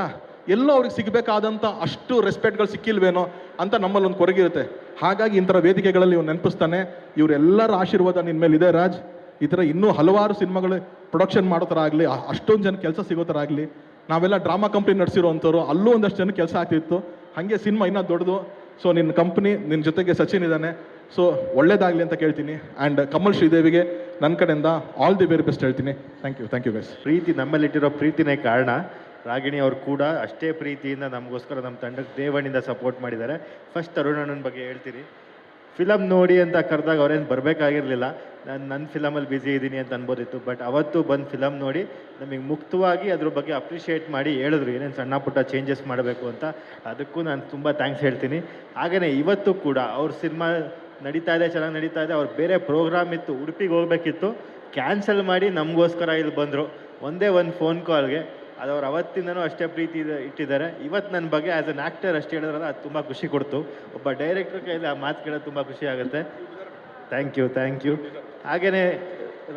ಎಲ್ಲೋ ಅವ್ರಿಗೆ ಸಿಗಬೇಕಾದಂಥ ಅಷ್ಟು ರೆಸ್ಪೆಕ್ಟ್ಗಳು ಸಿಕ್ಕಿಲ್ವೇನೋ ಅಂತ ನಮ್ಮಲ್ಲಿ ಒಂದು ಕೊರಗಿರುತ್ತೆ. ಹಾಗಾಗಿ ಇಂಥರ ವೇದಿಕೆಗಳಲ್ಲಿ ಇವ್ರು ನೆನಪಿಸ್ತಾನೆ. ಇವರೆಲ್ಲರ ಆಶೀರ್ವಾದ ನಿನ್ನ ಮೇಲೆ ಇದೆ ರಾಜ್. ಈ ಥರ ಇನ್ನೂ ಹಲವಾರು ಸಿನಿಮಾಗಳು ಪ್ರೊಡಕ್ಷನ್ ಮಾಡೋ ಥರ ಆಗಲಿ, ಅಷ್ಟೊಂದು ಜನ ಕೆಲಸ ಸಿಗೋ ಥರ ಆಗಲಿ. ನಾವೆಲ್ಲ ಡ್ರಾಮಾ ಕಂಪ್ನಿ ನಡೆಸಿರೋ ಅಂಥವ್ರು, ಅಲ್ಲೂ ಒಂದಷ್ಟು ಜನ ಕೆಲಸ ಆಗ್ತಿತ್ತು. ಹಾಗೆ ಸಿನಿಮಾ ಇನ್ನೂ ದೊಡ್ಡದು. ಸೊ ನಿನ್ನ ಕಂಪ್ನಿ, ನಿನ್ನ ಜೊತೆಗೆ ಸಚಿನ್ ಇದ್ದಾನೆ. ಸೊ ಒಳ್ಳೇದಾಗಲಿ ಅಂತ ಕೇಳ್ತೀನಿ. ಆ್ಯಂಡ್ ಕಮಲ್ ಶ್ರೀದೇವಿಗೆ ನನ್ನ ಕಡೆಯಿಂದ ಆಲ್ ದಿ ವೆರಿ ಬೆಸ್ಟ್ ಹೇಳ್ತೀನಿ. Thank you guys. ಪ್ರೀತಿ ನಮ್ಮಲ್ಲಿಟ್ಟಿರೋ ಪ್ರೀತಿನೇ ಕಾರಣ. ರಾಗಿಣಿ ಅವರು ಕೂಡ ಅಷ್ಟೇ ಪ್ರೀತಿಯಿಂದ ನಮಗೋಸ್ಕರ ನಮ್ಮ ತಂಡಕ್ಕೆ ದೇವಣ್ಣಿಂದ ಸಪೋರ್ಟ್ ಮಾಡಿದ್ದಾರೆ. ಫಸ್ಟ್ ತರುಣಣ್ಣನ ಬಗ್ಗೆ ಹೇಳ್ತೀನಿ. ಫಿಲಮ್ ನೋಡಿ ಅಂತ ಕರೆದಾಗ ಅವ್ರೇನು ಬರಬೇಕಾಗಿರಲಿಲ್ಲ, ನನ್ನ ಫಿಲಮಲ್ಲಿ ಬ್ಯುಸಿ ಇದ್ದೀನಿ ಅಂತ ಅನ್ಬೋದಿತ್ತು. ಬಟ್ ಅವತ್ತು ಬಂದು ಫಿಲಮ್ ನೋಡಿ ನಮಗೆ ಮುಕ್ತವಾಗಿ ಅದ್ರ ಬಗ್ಗೆ ಅಪ್ರಿಷಿಯೇಟ್ ಮಾಡಿ ಹೇಳಿದ್ರು ಏನೇನು ಸಣ್ಣ ಪುಟ್ಟ ಚೇಂಜಸ್ ಮಾಡಬೇಕು ಅಂತ. ಅದಕ್ಕೂ ನಾನು ತುಂಬ ಥ್ಯಾಂಕ್ಸ್ ಹೇಳ್ತೀನಿ. ಹಾಗೆಯೇ ಇವತ್ತು ಕೂಡ ಅವ್ರ ಸಿನಿಮಾ ನಡೀತಾ ಇದೆ, ಚೆನ್ನಾಗಿ ನಡೀತಾ ಇದೆ. ಅವ್ರು ಬೇರೆ ಪ್ರೋಗ್ರಾಮ್ ಇತ್ತು, ಉಡುಪಿಗೆ ಹೋಗಬೇಕಿತ್ತು, ಕ್ಯಾನ್ಸಲ್ ಮಾಡಿ ನಮಗೋಸ್ಕರ ಇಲ್ಲಿ ಬಂದರು. ಒಂದೇ ಒಂದು ಫೋನ್ ಕಾಲ್ಗೆ. ಅದು ಅವ್ರು ಅವತ್ತಿಂದನೂ ಅಷ್ಟೇ ಪ್ರೀತಿ ಇಟ್ಟಿದ್ದಾರೆ. ಇವತ್ತು ನನ್ನ ಬಗ್ಗೆ ಆ್ಯಸ್ ಅನ್ ಆ್ಯಕ್ಟರ್ ಅಷ್ಟೇ ಹೇಳಿದ್ರಲ್ಲ, ಅದು ತುಂಬ ಖುಷಿ ಕೊಡ್ತು. ಒಬ್ಬ ಡೈರೆಕ್ಟ್ರ್ ಕೈಯಲ್ಲಿ ಆ ಮಾತು ಕೇಳೋದು ತುಂಬ ಖುಷಿ ಆಗುತ್ತೆ. Thank you. ಹಾಗೆಯೇ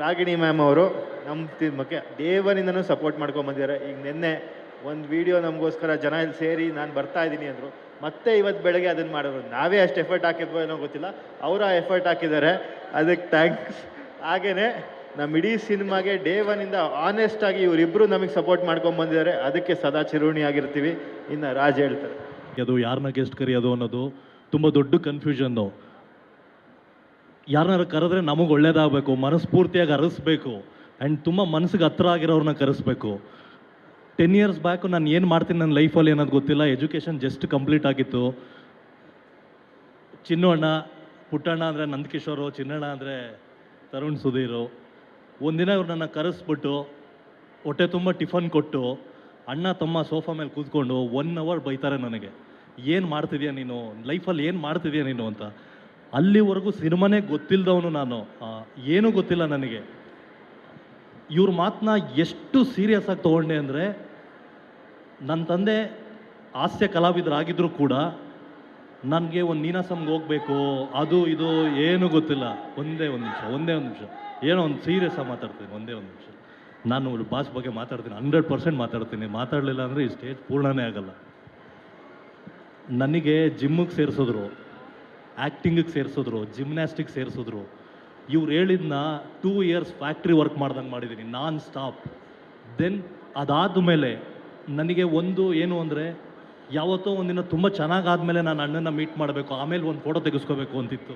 ರಾಗಿಣಿ ಮ್ಯಾಮ್ ಅವರು ನಮ್ಮ ಸಿನಿಮಾಕ್ಕೆ ದೇವನಿಂದನೂ ಸಪೋರ್ಟ್ ಮಾಡ್ಕೊಂಬಂದಿದ್ದಾರೆ. ಈಗ ನಿನ್ನೆ ಒಂದು ವಿಡಿಯೋ ನಮಗೋಸ್ಕರ ಜನ ಇಲ್ಲಿ ಸೇರಿ ನಾನು ಬರ್ತಾ ಇದ್ದೀನಿ ಅಂದರು. ಮತ್ತೆ ಇವತ್ತು ಬೆಳಗ್ಗೆ ಅದನ್ನು ಮಾಡಿದ್ರು. ನಾವೇ ಅಷ್ಟು ಎಫರ್ಟ್ ಹಾಕಿದ್ವೋ ಏನೋ ಗೊತ್ತಿಲ್ಲ, ಅವರ ಎಫರ್ಟ್ ಹಾಕಿದ್ದಾರೆ, ಅದಕ್ಕೆ ಥ್ಯಾಂಕ್ಸ್. ಹಾಗೆಯೇ ನಮ್ಮ ಇಡೀ ಸಿನಿಮಾಗೆ ಡೇ ಒನ್ನಿಂದ ಆನೆಸ್ಟಾಗಿ ಇವರಿಬ್ಬರು ನಮಗೆ ಸಪೋರ್ಟ್ ಮಾಡ್ಕೊಂಬಂದಿದ್ದಾರೆ. ಅದಕ್ಕೆ ಸದಾ ಚಿರುಣಿಯಾಗಿರ್ತೀವಿ. ಇನ್ನು ರಾಜ್ ಹೇಳ್ತಾರೆ, ಅದು ಯಾರನ್ನ ಗೆಸ್ಟ್ ಕರೆಯೋದು ಅನ್ನೋದು ತುಂಬ ದೊಡ್ಡ ಕನ್ಫ್ಯೂಷನ್ನು. ಯಾರನ್ನಾರು ಕರೆದ್ರೆ ನಮಗೆ ಒಳ್ಳೇದಾಗಬೇಕು, ಮನಸ್ಫೂರ್ತಿಯಾಗಿ ಅರಸ್ಬೇಕು, ಆ್ಯಂಡ್ ತುಂಬ ಮನಸ್ಸಿಗೆ ಹತ್ರ ಆಗಿರೋರನ್ನ ಕರೆಸ್ಬೇಕು. 10 years ಬ್ಯಾಕು ನಾನು ಏನು ಮಾಡ್ತೀನಿ ನನ್ನ ಲೈಫಲ್ಲಿ ಅನ್ನೋದು ಗೊತ್ತಿಲ್ಲ. ಎಜುಕೇಷನ್ ಜಸ್ಟ್ ಕಂಪ್ಲೀಟ್ ಆಗಿತ್ತು. ಚಿನ್ನು ಅಣ್ಣ, ಪುಟ್ಟಣ್ಣ ಅಂದರೆ ನಂದಕಿಶೋರು, ಚಿನ್ನಣ್ಣ ಅಂದರೆ ತರುಣ್ ಸುಧೀರು. ಒಂದಿನ ಇವ್ರು ನನ್ನ ಕರೆಸ್ಬಿಟ್ಟು ಹೊಟ್ಟೆ ತುಂಬ ಟಿಫನ್ ಕೊಟ್ಟು ಅಣ್ಣ ತಮ್ಮ ಸೋಫಾ ಮೇಲೆ ಕೂತ್ಕೊಂಡು 1 hour ಬೈತಾರೆ ನನಗೆ, ಏನು ಮಾಡ್ತಿದ್ಯಾ ನೀನು ಲೈಫಲ್ಲಿ, ಏನು ಮಾಡ್ತಿದ್ಯಾ ನೀನು ಅಂತ. ಅಲ್ಲಿವರೆಗೂ ಸಿನಿಮಾನೇ ಗೊತ್ತಿಲ್ಲದವನು ನಾನು, ಏನೂ ಗೊತ್ತಿಲ್ಲ ನನಗೆ. ಇವ್ರ ಮಾತನ್ನ ಎಷ್ಟು ಸೀರಿಯಸ್ ಆಗಿ ತೊಗೊಂಡೆ ಅಂದರೆ, ನನ್ನ ತಂದೆ ಹಾಸ್ಯ ಕಲಾವಿದರಾಗಿದ್ದರೂ ಕೂಡ ನನಗೆ ಒಂದು ನೀನಾಸಮ್ಗೆ ಹೋಗಬೇಕು, ಅದು ಇದು ಏನೂ ಗೊತ್ತಿಲ್ಲ. ಒಂದೇ ಒಂದು ನಿಮಿಷ ಏನೋ ಒಂದು ಸೀರಿಯಸ್ ಆಗಿ ಮಾತಾಡ್ತೀನಿ. ಒಂದೇ ಒಂದು ನಿಮಿಷ. ನಾನು ಬಾಸ್ ಬಗ್ಗೆ ಮಾತಾಡ್ತೀನಿ, 100% ಮಾತಾಡ್ತೀನಿ. ಮಾತಾಡಲಿಲ್ಲ ಅಂದರೆ ಈ ಸ್ಟೇಜ್ ಪೂರ್ಣನೇ ಆಗಲ್ಲ. ನನಗೆ ಜಿಮ್ಮಿಗೆ ಸೇರಿಸಿದ್ರು, ಆ್ಯಕ್ಟಿಂಗಿಗೆ ಸೇರಿಸಿದ್ರು, ಜಿಮ್ನಾಸ್ಟಿಕ್ ಸೇರಿಸಿದ್ರು. ಇವ್ರು ಹೇಳಿದ್ನ 2 ಇಯರ್ಸ್ ಫ್ಯಾಕ್ಟ್ರಿ ವರ್ಕ್ ಮಾಡ್ದಂಗೆ ಮಾಡಿದ್ದೀನಿ, ನಾನ್ ಸ್ಟಾಪ್. ದೆನ್ ಅದಾದ ಮೇಲೆ ನನಗೆ ಒಂದು ಏನು ಅಂದರೆ, ಯಾವತ್ತೋ ಒಂದಿನ ತುಂಬ ಚೆನ್ನಾಗಾದ್ಮೇಲೆ ನಾನು ಅಣ್ಣನ ಮೀಟ್ ಮಾಡಬೇಕು, ಆಮೇಲೆ ಒಂದು ಫೋಟೋ ತೆಗೆಸ್ಕೋಬೇಕು ಅಂತಿತ್ತು.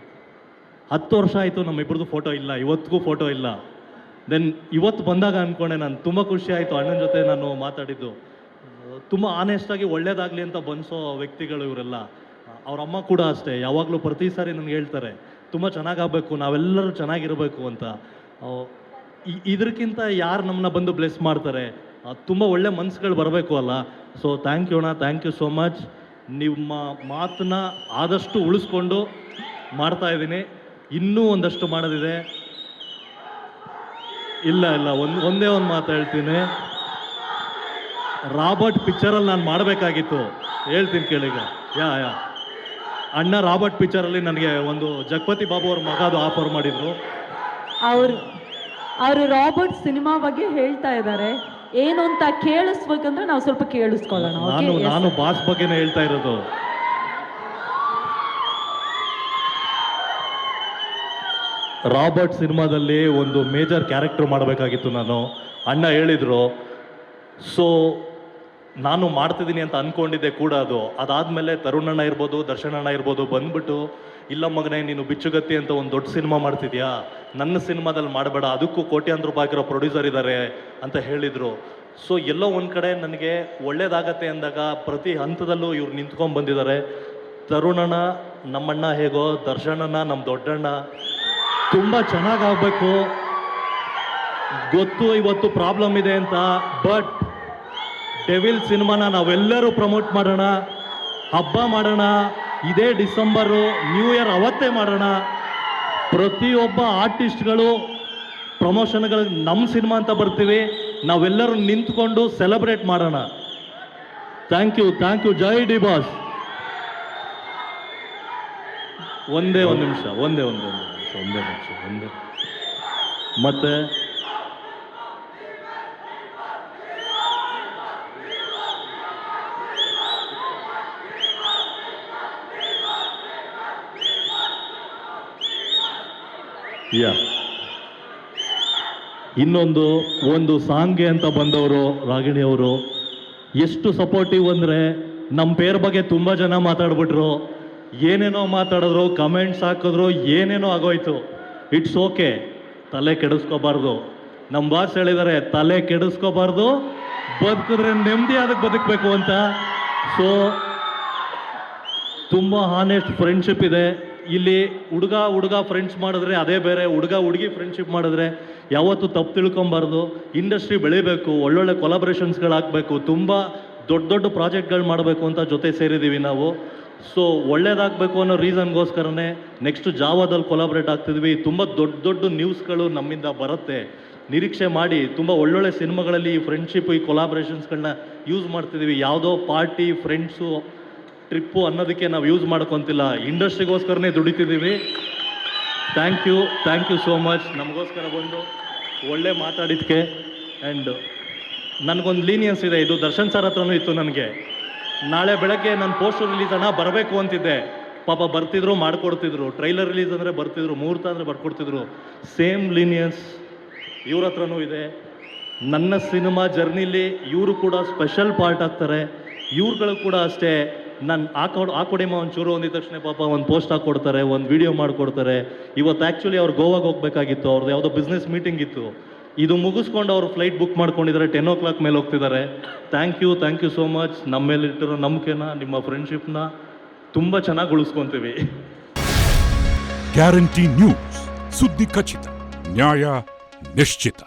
10 ವರ್ಷ ಆಯಿತು, ನಮ್ಮಿಬ್ಬರದು ಫೋಟೋ ಇಲ್ಲ, ಇವತ್ತಿಗೂ ಫೋಟೋ ಇಲ್ಲ. ದೆನ್ ಇವತ್ತು ಬಂದಾಗ ಅಂದ್ಕೊಂಡೆ, ನಾನು ತುಂಬ ಖುಷಿ ಆಯಿತು ಅಣ್ಣನ ಜೊತೆ ನಾನು ಮಾತಾಡಿದ್ದು. ತುಂಬ ಆನೆಸ್ಟಾಗಿ ಒಳ್ಳೇದಾಗಲಿ ಅಂತ ಬನ್ಸೋ ವ್ಯಕ್ತಿಗಳು ಇವರೆಲ್ಲ. ಅವ್ರ ಅಮ್ಮ ಕೂಡ ಅಷ್ಟೇ, ಯಾವಾಗಲೂ ಪ್ರತಿ ಸಾರಿ ನನಗೆ ಹೇಳ್ತಾರೆ ತುಂಬ ಚೆನ್ನಾಗಾಗಬೇಕು, ನಾವೆಲ್ಲರೂ ಚೆನ್ನಾಗಿರಬೇಕು ಅಂತ. ಇದಕ್ಕಿಂತ ಯಾರು ನಮ್ಮನ್ನ ಬಂದು ಬ್ಲೆಸ್ ಮಾಡ್ತಾರೆ? ತುಂಬ ಒಳ್ಳೆ ಮನ್ಸುಗಳು ಬರಬೇಕು ಅಲ್ಲ. ಸೊ ಥ್ಯಾಂಕ್ ಯು ಅಣ್ಣ, ಥ್ಯಾಂಕ್ ಯು ಸೋ ಮಚ್. ನಿಮ್ಮ ಮಾತನ್ನ ಆದಷ್ಟು ಉಳಿಸ್ಕೊಂಡು ಮಾಡ್ತಾಯಿದ್ದೀನಿ. ಇನ್ನೂ ಒಂದಷ್ಟು ಮಾಡೋದಿದೆ. ಇಲ್ಲ ಒಂದೇ ಒಂದು ಮಾತು ಹೇಳ್ತೀನಿ. ರಾಬರ್ಟ್ ಪಿಕ್ಚರಲ್ಲಿ ನಾನು ಮಾಡಬೇಕಾಗಿತ್ತು, ಹೇಳ್ತೀನಿ ಕೇಳಿಗ. ಯಾ ಅಣ್ಣ ರಾಬರ್ಟ್ ಪಿಕ್ಚರಲ್ಲಿ ನನಗೆ ಒಂದು ಜಗಪತಿ ಬಾಬು ಅವ್ರ ಮಗದು ಆಫರ್ ಮಾಡಿದ್ರು. ಅವರು ರಾಬರ್ಟ್ ಸಿನಿಮಾ ಬಗ್ಗೆ ಹೇಳ್ತಾ ಇದ್ದಾರೆ, ಏನು ಅಂತ ಕೇಳಿಸ್ಬೇಕಂದ್ರೆ ನಾವು ಸ್ವಲ್ಪ ಕೇಳಿಸ್ಕೊಳ್ಳೋಣ. ನಾನು ಬಾಸ್ ಬಗ್ಗೆನೇ ಹೇಳ್ತಾ ಇರೋದು. ರಾಬರ್ಟ್ ಸಿನಿಮಾದಲ್ಲಿ ಒಂದು ಮೇಜರ್ ಕ್ಯಾರೆಕ್ಟರ್ ಮಾಡಬೇಕಾಗಿತ್ತು ನಾನು. ಅಣ್ಣ ಹೇಳಿದರು. ಸೊ ನಾನು ಮಾಡ್ತಿದ್ದೀನಿ ಅಂತ ಅಂದ್ಕೊಂಡಿದ್ದೆ ಕೂಡ. ಅದಾದಮೇಲೆ ತರುಣ್ ಅಣ್ಣ ಇರ್ಬೋದು, ದರ್ಶನ್ ಅಣ್ಣ ಇರ್ಬೋದು ಬಂದ್ಬಿಟ್ಟು, ಇಲ್ಲ ಮಗನೇ ನೀನು ಬಿಚ್ಚುಗತ್ತಿ ಅಂತ ಒಂದು ದೊಡ್ಡ ಸಿನಿಮಾ ಮಾಡ್ತಿದ್ಯಾ, ನನ್ನ ಸಿನಿಮಾದಲ್ಲಿ ಮಾಡಬೇಡ, ಅದಕ್ಕೂ ಕೋಟ್ಯಾಂತರ ರೂಪಾಯಿ ಹಾಕಿರೋ ಪ್ರೊಡ್ಯೂಸರ್ ಇದ್ದಾರೆ ಅಂತ ಹೇಳಿದರು. ಸೊ ಎಲ್ಲೋ ಒಂದು ಕಡೆ ನನಗೆ ಒಳ್ಳೇದಾಗತ್ತೆ ಅಂದಾಗ ಪ್ರತಿ ಹಂತದಲ್ಲೂ ಇವ್ರು ನಿಂತ್ಕೊಂಡು ಬಂದಿದ್ದಾರೆ. ತರುಣಣ್ಣ ನಮ್ಮಣ್ಣ ಹೇಗೋ, ದರ್ಶನಣ್ಣ ನಮ್ಮ ದೊಡ್ಡಣ್ಣ. ತುಂಬ ಚೆನ್ನಾಗಾಗಬೇಕು. ಗೊತ್ತು ಇವತ್ತು ಪ್ರಾಬ್ಲಮ್ ಇದೆ ಅಂತ, ಬಟ್ ಡೆವಿಲ್ ಸಿನಿಮಾನ ನಾವೆಲ್ಲರೂ ಪ್ರಮೋಟ್ ಮಾಡೋಣ, ಹಬ್ಬ ಮಾಡೋಣ. ಇದೇ ಡಿಸೆಂಬರು, ನ್ಯೂ ಇಯರ್ ಅವತ್ತೇ ಮಾಡೋಣ. ಪ್ರತಿಯೊಬ್ಬ ಆರ್ಟಿಸ್ಟ್ಗಳು ಪ್ರಮೋಷನ್ಗಳಿಗೆ ನಮ್ಮ ಸಿನಿಮಾ ಅಂತ ಬರ್ತೀವಿ, ನಾವೆಲ್ಲರೂ ನಿಂತ್ಕೊಂಡು ಸೆಲೆಬ್ರೇಟ್ ಮಾಡೋಣ. Thank you. ಜೈ ಡಿ ಬಾಸ್. ಒಂದೇ ನಿಮಿಷ ಮತ್ತೆ ಒಂದು ಸಾಂಗ್ಗೆ ಅಂತ ಬಂದವರು ರಾಗಿಣಿ ಅವರು ಎಷ್ಟು ಸಪೋರ್ಟಿವ್ ಅಂದರೆ, ನಮ್ಮ ಪೇರ್ ಬಗ್ಗೆ ತುಂಬ ಜನ ಮಾತಾಡ್ಬಿಟ್ರು, ಏನೇನೋ ಮಾತಾಡಿದ್ರು, ಕಮೆಂಟ್ಸ್ ಹಾಕಿದ್ರು, ಏನೇನೋ ಆಗೋಯ್ತು. ಇಟ್ಸ್ ಓಕೆ, ತಲೆ ಕೆಡಿಸ್ಕೋಬಾರ್ದು. ನಮ್ಮ ಬಾಸ್ ಹೇಳಿದ್ದಾರೆ, ತಲೆ ಕೆಡಿಸ್ಕೋಬಾರ್ದು, ಬದುಕಿದ್ರೆ ನೆಮ್ಮದಿಯಾದಕ್ಕೆ ಬದುಕಬೇಕು ಅಂತ. ಸೊ ತುಂಬ ಹಾನೆಸ್ಟ್ ಫ್ರೆಂಡ್ಶಿಪ್ ಇದೆ ಇಲ್ಲಿ. ಹುಡುಗ ಫ್ರೆಂಡ್ಸ್ ಮಾಡಿದ್ರೆ ಅದೇ ಬೇರೆ, ಹುಡುಗಿ ಫ್ರೆಂಡ್ಶಿಪ್ ಮಾಡಿದ್ರೆ ಯಾವತ್ತೂ ತಪ್ಪು ತಿಳ್ಕೊಬಾರ್ದು. ಇಂಡಸ್ಟ್ರಿ ಬೆಳಿಬೇಕು, ಒಳ್ಳೊಳ್ಳೆ ಕೊಲಾಬ್ರೇಷನ್ಸ್ಗಳಾಗಬೇಕು, ತುಂಬ ದೊಡ್ಡ ಪ್ರಾಜೆಕ್ಟ್ಗಳು ಮಾಡಬೇಕು ಅಂತ ಜೊತೆ ಸೇರಿದ್ದೀವಿ ನಾವು. ಸೊ ಒಳ್ಳೇದಾಗಬೇಕು ಅನ್ನೋ ರೀಸನ್ಗೋಸ್ಕರನೇ ನೆಕ್ಸ್ಟ್ ಜಾವಾದಲ್ಲಿ ಕೊಲಾಬ್ರೇಟ್ ಆಗ್ತಿದ್ವಿ. ತುಂಬ ದೊಡ್ಡ ನ್ಯೂಸ್ಗಳು ನಮ್ಮಿಂದ ಬರುತ್ತೆ, ನಿರೀಕ್ಷೆ ಮಾಡಿ. ತುಂಬ ಒಳ್ಳೊಳ್ಳೆ ಸಿನಿಮಾಗಳಲ್ಲಿ ಈ ಫ್ರೆಂಡ್ಶಿಪ್, ಈ ಕೊಲಾಬ್ರೇಷನ್ಸ್ಗಳನ್ನ ಯೂಸ್ ಮಾಡ್ತಿದ್ದೀವಿ. ಯಾವುದೋ ಪಾರ್ಟಿ, ಫ್ರೆಂಡ್ಸು, ಟ್ರಿಪ್ಪು ಅನ್ನೋದಕ್ಕೆ ನಾವು ಯೂಸ್ ಮಾಡ್ಕೊತಿಲ್ಲ, ಇಂಡಸ್ಟ್ರಿಗೋಸ್ಕರನೇ ದುಡಿತಿದ್ದೀವಿ. ಥ್ಯಾಂಕ್ ಯು ಸೋ ಮಚ್ ನಮಗೋಸ್ಕರ ಬಂದು ಒಳ್ಳೆ ಮಾತಾಡಿದ್ದಕ್ಕೆ. ಆ್ಯಂಡ್ ನನಗೊಂದು ಲೀನಿಯನ್ಸ್ ಇದೆ, ಇದು ದರ್ಶನ್ ಸರ್ ಹತ್ರನೂ ಇತ್ತು ನನಗೆ. ನಾಳೆ ಬೆಳಗ್ಗೆ ನನ್ನ ಪೋಸ್ಟರ್ ರಿಲೀಸ್ ಬರಬೇಕು ಅಂತಿದ್ದೆ, ಪಾಪ ಬರ್ತಿದ್ರು, ಮಾಡಿಕೊಡ್ತಿದ್ರು. ಟ್ರೈಲರ್ ರಿಲೀಸ್ ಅಂದರೆ ಬರ್ತಿದ್ರು, ಮುಹೂರ್ತ ಅಂದರೆ ಬರ್ಕೊಡ್ತಿದ್ರು. ಸೇಮ್ ಲೀನಿಯನ್ಸ್ ಇವ್ರ ಹತ್ರನೂ ಇದೆ. ನನ್ನ ಸಿನಿಮಾ ಜರ್ನಿಲಿ ಇವರು ಕೂಡ ಸ್ಪೆಷಲ್ ಪಾರ್ಟ್ ಆಗ್ತಾರೆ. ಇವ್ರುಗಳು ಕೂಡ ಅಷ್ಟೇ, ನಾನು ಹಾಕೊಡಿಮ ಒಂಚೂರು ಅಂದಿದ ತಕ್ಷಣ ಪಾಪ ಒಂದು ಪೋಸ್ಟ್ ಹಾಕ್ಕೊಡ್ತಾರೆ, ಒಂದು ವಿಡಿಯೋ ಮಾಡಿಕೊಡ್ತಾರೆ. ಇವತ್ತು ಆ್ಯಕ್ಚುಲಿ ಅವ್ರು ಗೋವಾಗೆ ಹೋಗ್ಬೇಕಾಗಿತ್ತು, ಅವ್ರದ್ದು ಯಾವುದೋ ಬಿಸ್ನೆಸ್ ಮೀಟಿಂಗ್ ಇತ್ತು. ಇದು ಮುಗಿಸ್ಕೊಂಡು ಅವರು ಫ್ಲೈಟ್ ಬುಕ್ ಮಾಡ್ಕೊಂಡಿದ್ದಾರೆ, 10 o'clock ಮೇಲೆ ಹೋಗ್ತಿದ್ದಾರೆ. Thank you so much. ನಮ್ಮ ಮೇಲೆ ಇಟ್ಟಿರೋ ನಂಬಿಕೆನ, ನಿಮ್ಮ ಫ್ರೆಂಡ್ಶಿಪ್ನ ತುಂಬ ಚೆನ್ನಾಗಿ ಉಳಿಸ್ಕೊತೀವಿ. ಗ್ಯಾರಂಟಿ ನ್ಯೂಸ್, ಸುದ್ದಿ ಖಚಿತ, ನ್ಯಾಯ ನಿಶ್ಚಿತ.